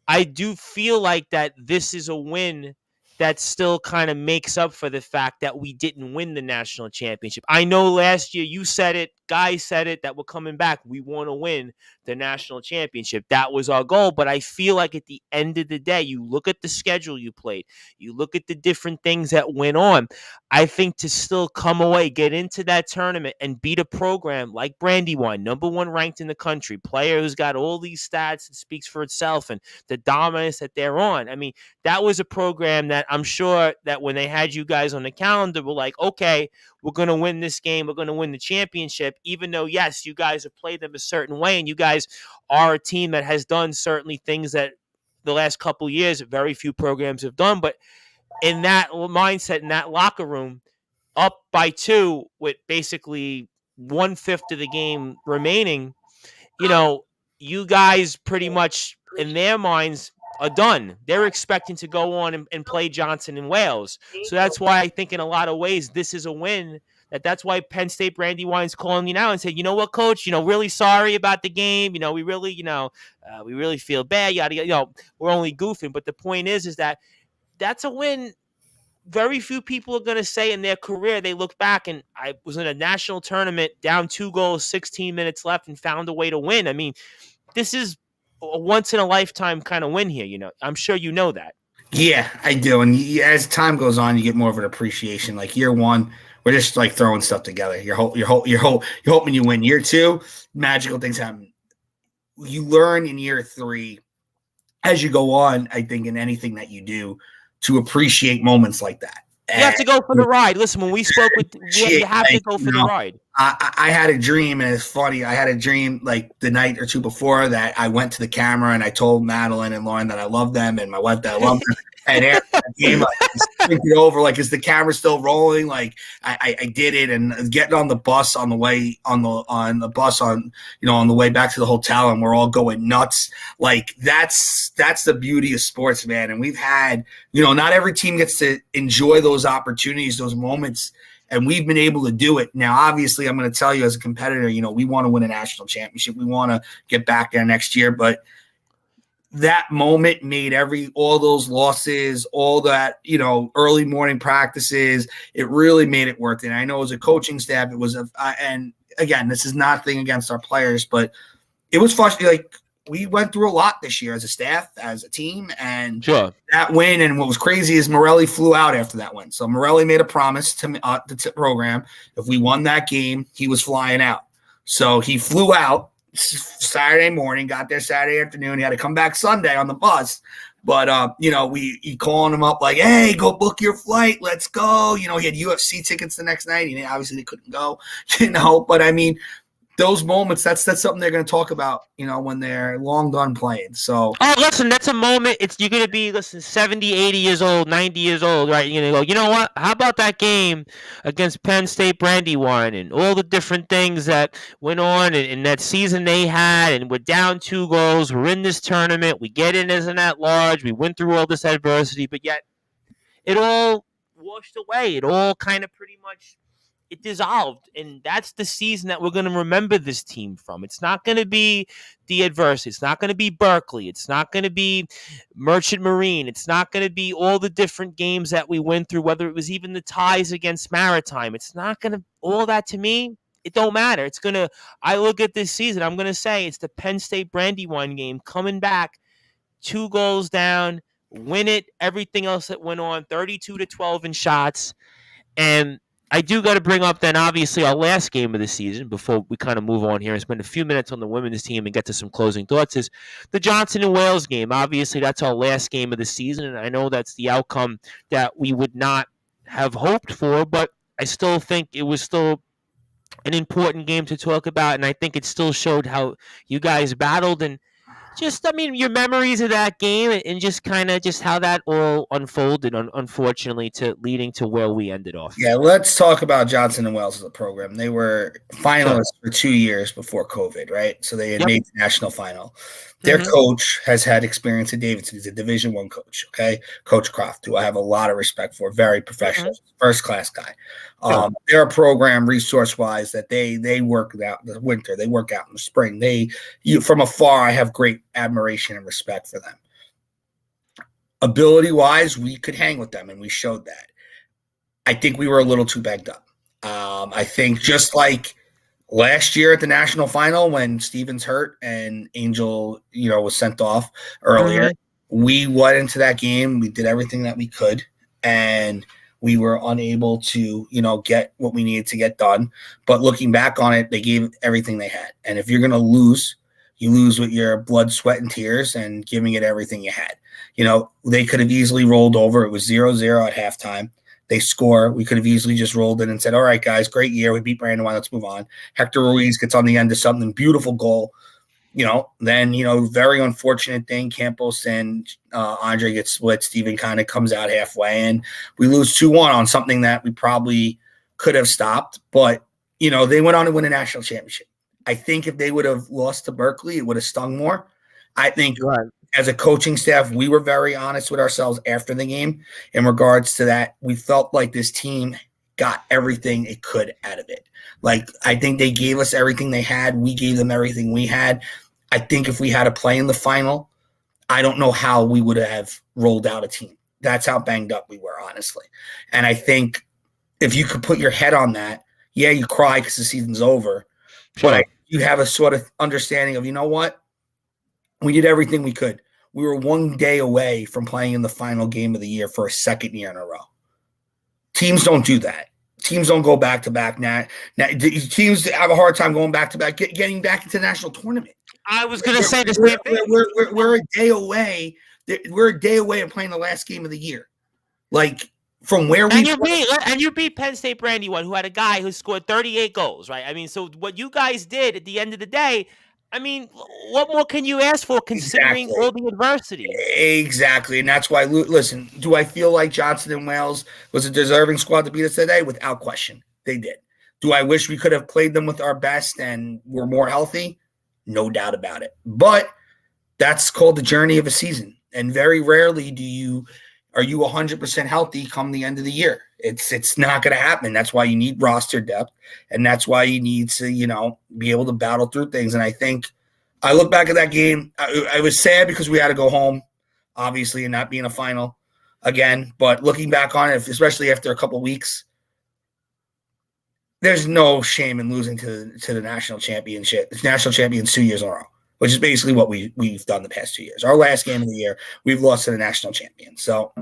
I do feel like that this is a win that still kind of makes up for the fact that we didn't win the national championship. I know last year you said it, guys said it, that we're coming back. We want to win the national championship. That was our goal. But I feel like at the end of the day, you look at the schedule you played, you look at the different things that went on. I think to still come away, get into that tournament and beat a program like Brandywine, number 1 ranked in the country, player who's got all these stats that speaks for itself and the dominance that they're on. I mean, that was a program that I'm sure that when they had you guys on the calendar, were like, okay, we're going to win this game. We're going to win the championship, even though, yes, you guys have played them a certain way, and you guys are a team that has done certainly things that the last couple of years very few programs have done. But in that mindset, in that locker room, up by 2 with basically 1/5 of the game remaining, you guys pretty much, in their minds, are done. They're expecting to go on and play Johnson and Wales. So that's why I think in a lot of ways this is a win. That's why Penn State Brandywine's calling you now and said, you know what, coach, really sorry about the game. We really, we really feel bad. Yada, yada. We're only goofing. But the point is that that's a win. Very few people are going to say in their career they look back and I was in a national tournament down 2 goals, 16 minutes left, and found a way to win. I mean, this is a once in a lifetime kind of win here. I'm sure you know that. Yeah, I do. And as time goes on, you get more of an appreciation. Like year 1, we're just throwing stuff together. You're hoping you win. Year 2, magical things happen. You learn in year 3 as you go on. I think in anything that you do, to appreciate moments like that. You have to go for the ride. Listen, when we spoke with you have to go for the ride. I had a dream, and it's funny. I had a dream the night or 2 before that I went to the camera and I told Madeline and Lauren that I love them and my wife that I love them. And after that game, think it over. Is the camera still rolling? I did it, and getting on the bus on the way on the way back to the hotel, and we're all going nuts. That's the beauty of sports, man. And we've had, not every team gets to enjoy those opportunities, those moments, and we've been able to do it. Now, obviously, I'm going to tell you as a competitor, we want to win a national championship. We want to get back there next year, but that moment made all those losses, all that, early morning practices, it really made it worth it. And I know as a coaching staff, it was and again, this is nothing against our players, but it was frustrating. Like, we went through a lot this year as a staff, as a team, and Sure. that win. And what was crazy is Morelli flew out after that win. So Morelli made a promise to the program. If we won that game, he was flying out. So he flew out Saturday morning, got there Saturday afternoon. He had to come back Sunday on the bus. But, we calling him up like, hey, go book your flight. Let's go. He had UFC tickets the next night. Obviously they couldn't go, but I mean, those moments, that's something they're going to talk about, when they're long done playing. So, listen, that's a moment. You're going to be 70, 80 years old, 90 years old, right? You're going to go, you know what? How about that game against Penn State Brandywine and all the different things that went on in that season they had, and we're down 2 goals. We're in this tournament. We get in as an at-large. We went through all this adversity, but yet it all washed away. It all kind of pretty much it dissolved, and that's the season that we're going to remember this team from. It's not going to be the adversity. It's not going to be Berkeley. It's not going to be Merchant Marine. It's not going to be all the different games that we went through, whether it was even the ties against Maritime. It's not going to – all that to me, it don't matter. It's going to – I look at this season, I'm going to say it's the Penn State Brandywine game coming back, 2 goals down, win it, everything else that went on, 32-12 in shots, and – I do got to bring up then obviously our last game of the season before we kind of move on here and spend a few minutes on the women's team and get to some closing thoughts is the Johnson and Wales game. Obviously that's our last game of the season, and I know that's the outcome that we would not have hoped for, but I still think it was still an important game to talk about, and I think it still showed how you guys battled and just, your memories of that game and just kind of just how that all unfolded, unfortunately, to leading to where we ended off. Yeah, let's talk about Johnson and Wales as a program. They were finalists for 2 years before COVID, right? So they had made the national final. Their coach has had experience at Davidson. He's a Division I coach, okay? Coach Croft, who I have a lot of respect for, very professional, first-class guy. They're a program resource-wise that they work out in the winter. They work out in the spring. From afar, I have great admiration and respect for them. Ability-wise, we could hang with them, and we showed that. I think we were a little too bagged up. I think just like last year at the national final when Stevens hurt and Angel, was sent off earlier, we went into that game. We did everything that we could, and we were unable to, get what we needed to get done. But looking back on it, they gave everything they had. And if you're going to lose, you lose with your blood, sweat, and tears and giving it everything you had. They could have easily rolled over. It was 0-0 at halftime. They score. We could have easily just rolled in and said, all right, guys, great year. We beat Brandywine. Let's move on. Hector Ruiz gets on the end of something. Beautiful goal. Then, very unfortunate thing. Campos and Andre get split. Steven kind of comes out halfway, and we lose 2-1 on something that we probably could have stopped. But, they went on to win a national championship. I think if they would have lost to Berkeley, it would have stung more. I think as a coaching staff, we were very honest with ourselves after the game in regards to that. We felt like this team got everything it could out of it. Like, I think they gave us everything they had. We gave them everything we had. I think if we had a play in the final, I don't know how we would have rolled out a team. That's how banged up we were, honestly. And I think if you could put your head on that, yeah, you cry because the season's over. Sure. But you have a sort of understanding of, you know what? We did everything we could. We were 1 day away from playing in the final game of the year for a second year in a row. Teams don't do that. Teams don't go back-to-back. Now teams have a hard time going back-to-back, getting back into the national tournament. I was going to say the same thing. We're a day away. We're a day away of playing the last game of the year. Like, from where we and you beat Penn State Brandywine, who had a guy who scored 38 goals, right? So what you guys did at the end of the day, what more can you ask for considering all the adversity? Exactly. And that's why, listen, do I feel like Johnson and Wales was a deserving squad to beat us today? Without question, they did. Do I wish we could have played them with our best and were more healthy? No doubt about it. But that's called the journey of a season. And very rarely are you 100% healthy come the end of the year. It's not going to happen. That's why you need roster depth, and that's why you need to, be able to battle through things. And I think I look back at that game. I was sad because we had to go home, obviously, and not be in a final again. But looking back on it, especially after a couple weeks, there's no shame in losing to the national championship. It's national champions 2 years in a row, which is basically what we've done the past 2 years. Our last game of the year, we've lost to the national champion. So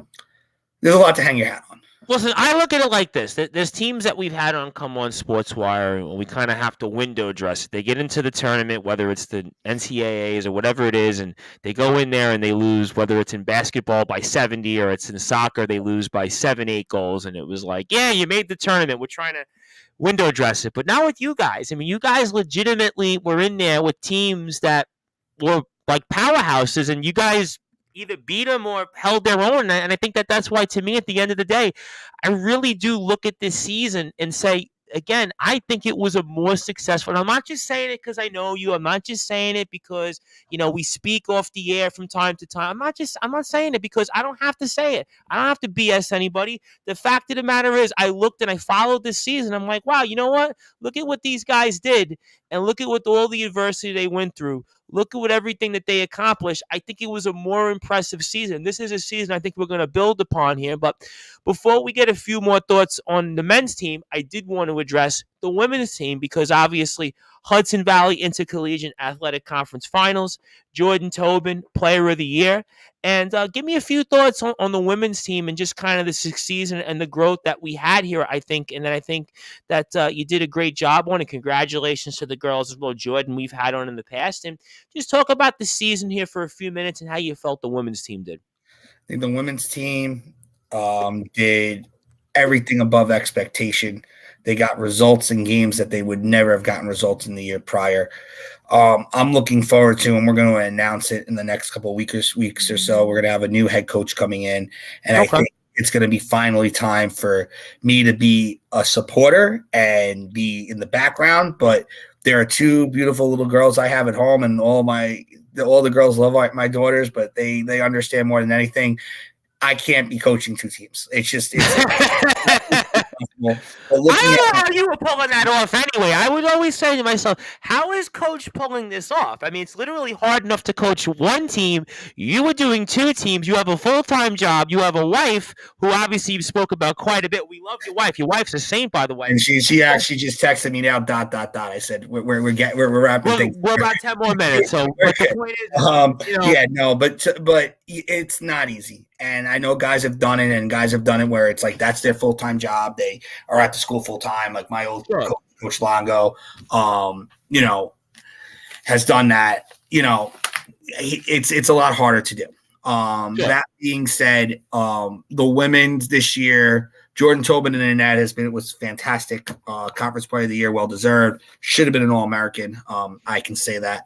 there's a lot to hang your hat on. Listen, I look at it like this. There's teams that we've had on come on Sportswire, and we kind of have to window dress it. They get into the tournament, whether it's the NCAAs or whatever it is, and they go in there and they lose, whether it's in basketball by 70 or it's in soccer, they lose by 7, 8 goals. And it was like, yeah, you made the tournament. We're trying to window dress it. But now with you guys, I mean, you guys legitimately were in there with teams that were like powerhouses, and you guys either beat them or held their own. And I think that that's why, to me, at the end of the day, I really do look at this season and say, again, I think it was a more successful. And I'm not just saying it because I know you. I'm not just saying it because, we speak off the air from time to time. I'm not saying it because I don't have to say it. I don't have to BS anybody. The fact of the matter is, I looked and I followed this season. I'm like, wow, you know what? Look at what these guys did, and look at what all the adversity they went through. Look at everything that they accomplished. I think it was a more impressive season. This is a season I think we're going to build upon here. But before we get a few more thoughts on the men's team, I did want to address the women's team because obviously Hudson Valley Intercollegiate Athletic Conference Finals, Jordan Tobin, Player of the Year. And give me a few thoughts on the women's team and just kind of the season and the growth that we had here, I think. And then I think that you did a great job on it. Congratulations to the girls as well, Jordan, we've had on in the past. And just talk about the season here for a few minutes and how you felt the women's team did. I think the women's team did everything above expectation. They got results in games that they would never have gotten results in the year prior. I'm looking forward to, and we're going to announce it in the next couple of weeks or so. We're going to have a new head coach coming in, and I think it's going to be finally time for me to be a supporter and be in the background. But there are 2 beautiful little girls I have at home, and all the girls love my daughters, but they understand more than anything. I can't be coaching 2 teams. I don't know how you were pulling that off anyway. I would always say to myself, how is coach pulling this off? I mean, it's literally hard enough to coach 1 team. You were doing 2 teams. You have a full-time job. You have a wife who obviously you spoke about quite a bit. We love your wife. Your wife's a saint, by the way. And she actually just texted me now, ... I said, we're wrapping things. We're about 10 more minutes. So but the point is, yeah, no, but it's not easy. And I know guys have done it, and guys have done it where it's like that's their full-time job. They are at the school full-time, like my old coach Longo, has done that. It's a lot harder to do. That being said, the women's this year, Jordan Tobin in the net was fantastic. Conference Player of the Year, well deserved. Should have been an All-American. I can say that.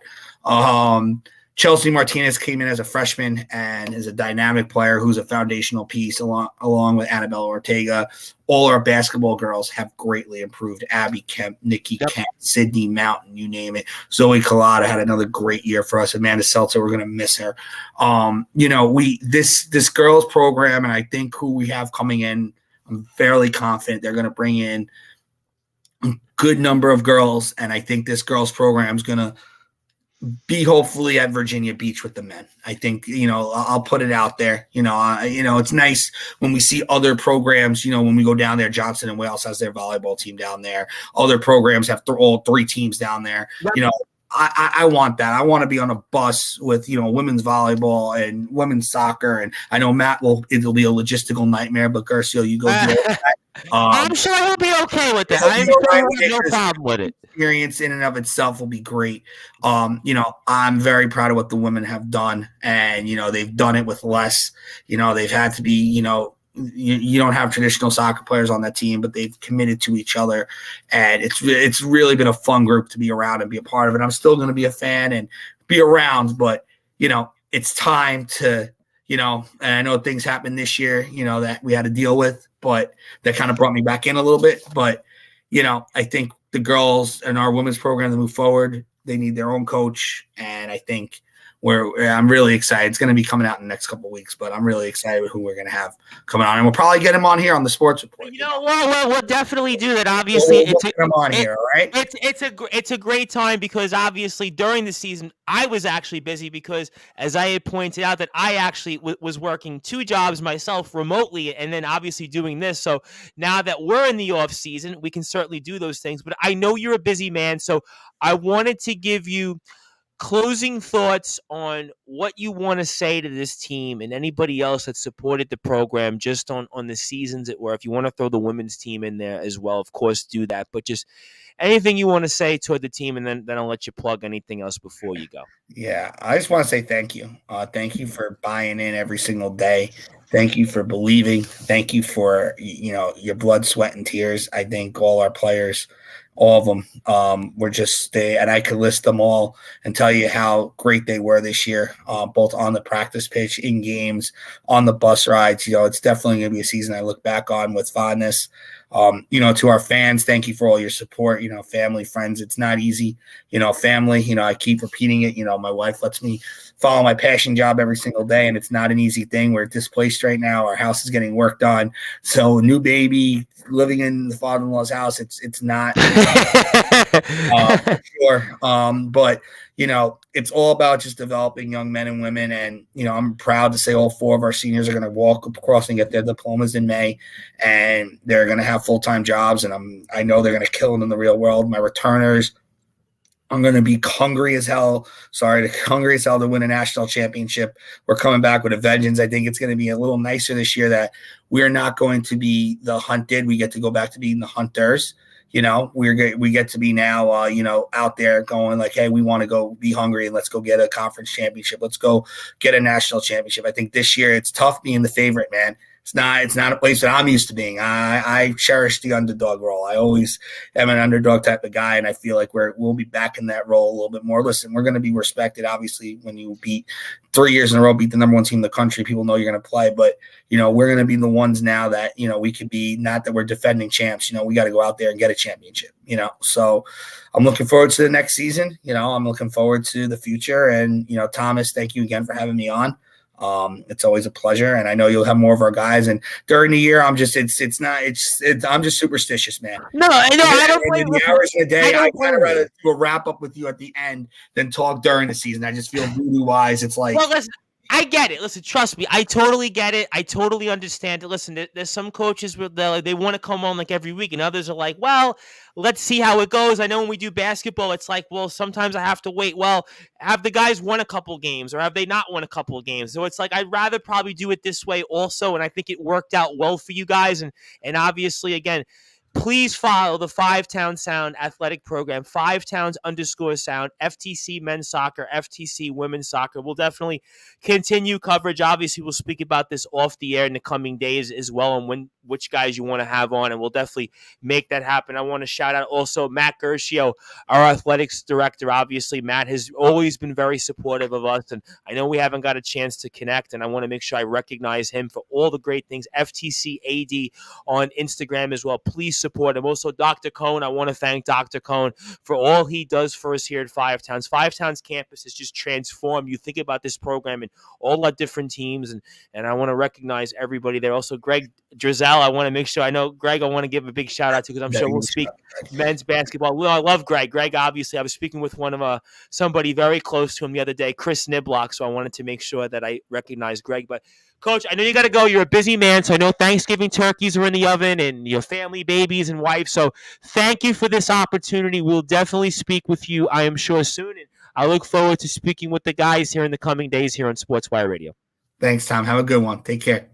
Chelsea Martinez came in as a freshman and is a dynamic player who's a foundational piece along with Annabella Ortega. All our basketball girls have greatly improved. Abby Kemp, Nikki Kemp, Sydney Mountain, you name it. Zoe Collada had another great year for us. Amanda Seltzer, we're going to miss her. This girls program, and I think who we have coming in, I'm fairly confident they're going to bring in a good number of girls, and I think this girls program is going to be hopefully at Virginia Beach with the men. I think, I'll put it out there. It's nice when we see other programs, when we go down there. Johnson and Wales has their volleyball team down there. Other programs have all 3 teams down there. Yep. I want that. I want to be on a bus with, women's volleyball and women's soccer. And I know it'll be a logistical nightmare, but Garcia, you go do that. I'm sure he'll be okay with it. I'm sure he'll have no problem with it. Experience in and of itself will be great. I'm very proud of what the women have done, and they've done it with less. They've had to be. You don't have traditional soccer players on that team, but they've committed to each other, and it's really been a fun group to be around and be a part of it. I'm still going to be a fan and be around, but it's time to. And I know things happened this year, that we had to deal with, but that kind of brought me back in a little bit. But, I think the girls and our women's program to move forward, they need their own coach. And I think I'm really excited. It's going to be coming out in the next couple of weeks, but I'm really excited with who we're going to have coming on, and we'll probably get him on here on the Sports Report. You know what? We'll definitely do that. Obviously, we'll get him on here. All right. It's a great time because obviously during the season I was actually busy because, as I had pointed out, that I actually was working 2 jobs myself remotely, and then obviously doing this. So now that we're in the off season, we can certainly do those things. But I know you're a busy man, so I wanted to give you closing thoughts on what you want to say to this team and anybody else that supported the program just on the seasons that were. If you want to throw the women's team in there as well, of course, do that. But just anything you want to say toward the team, and then I'll let you plug anything else before you go. Yeah, I just want to say thank you. Thank you for buying in every single day. Thank you for believing. Thank you for, your blood, sweat, and tears. I think all our players, all of them, were just and I could list them all and tell you how great they were this year, both on the practice pitch, in games, on the bus rides. It's definitely going to be a season I look back on with fondness. To our fans, thank you for all your support, family, friends. It's not easy, family, I keep repeating it. My wife lets me follow my passion job every single day, and it's not an easy thing. We're displaced right now. Our house is getting worked on. So new baby living in the father-in-law's house. It's not for sure. But it's all about just developing young men and women. And, I'm proud to say all 4 of our seniors are going to walk across and get their diplomas in May, and they're going to have full-time jobs. And I know they're going to kill it in the real world. My returners, I'm going to be hungry as hell to win a national championship. We're coming back with a vengeance. I think it's going to be a little nicer this year that we're not going to be the hunted. We get to go back to being the hunters. We get to be now, out there going like, hey, we want to go be hungry and let's go get a conference championship. Let's go get a national championship. I think this year it's tough being the favorite, man. It's not a place that I'm used to being. I cherish the underdog role. I always am an underdog type of guy, and I feel like we'll be back in that role a little bit more. Listen, we're going to be respected, obviously, when you beat 3 years in a row, beat the number 1 team in the country. People know you're going to play, but we're going to be the ones now that we could be. Not that we're defending champs. We got to go out there and get a championship. So I'm looking forward to the next season. I'm looking forward to the future. And Thomas, thank you again for having me on. It's always a pleasure, and I know you'll have more of our guys. And during the year, I'm just I'm just superstitious, man. No, I don't blame the hours in a day. I kind of rather do a wrap up with you at the end than talk during the season. I just feel voodoo wise. It's like, well, listen, I get it. Listen, trust me, I totally get it. I totally understand it. Listen, there's some coaches where they want to come on like every week, and others are like, well, let's see how it goes. I know when we do basketball, it's like, well, sometimes I have to wait. Well, have the guys won a couple games or have they not won a couple of games? So it's like, I'd rather probably do it this way also. And I think it worked out well for you guys. And obviously, again, please follow the 5 Town Sound athletic program, 5towns_sound, FTC men's soccer, FTC women's soccer. We'll definitely continue coverage. Obviously, we'll speak about this off the air in the coming days as well, and which guys you want to have on, and we'll definitely make that happen. I want to shout out also Matt Gershio, our athletics director. Obviously, Matt has always been very supportive of us, and I know we haven't got a chance to connect, and I want to make sure I recognize him for all the great things. FTC AD on Instagram as well. Please support him. Also, Dr. Cohn, I want to thank Dr. Cohn for all he does for us here at 5 Towns. 5 Towns campus is just transformed. You think about this program and all our different teams, and I want to recognize everybody there. Also, Greg Drizel, I want to make sure I know Greg. I want to give a big shout out to because I'm sure we'll speak men's basketball. Well, I love Greg. Greg, obviously, I was speaking with one of somebody very close to him the other day, Chris Niblock. So I wanted to make sure that I recognize Greg. But Coach, I know you got to go. You're a busy man, so I know Thanksgiving turkeys are in the oven and your family, babies, and wife. So thank you for this opportunity. We'll definitely speak with you, I am sure, soon. And I look forward to speaking with the guys here in the coming days here on Sportswire Radio. Thanks, Tom. Have a good one. Take care.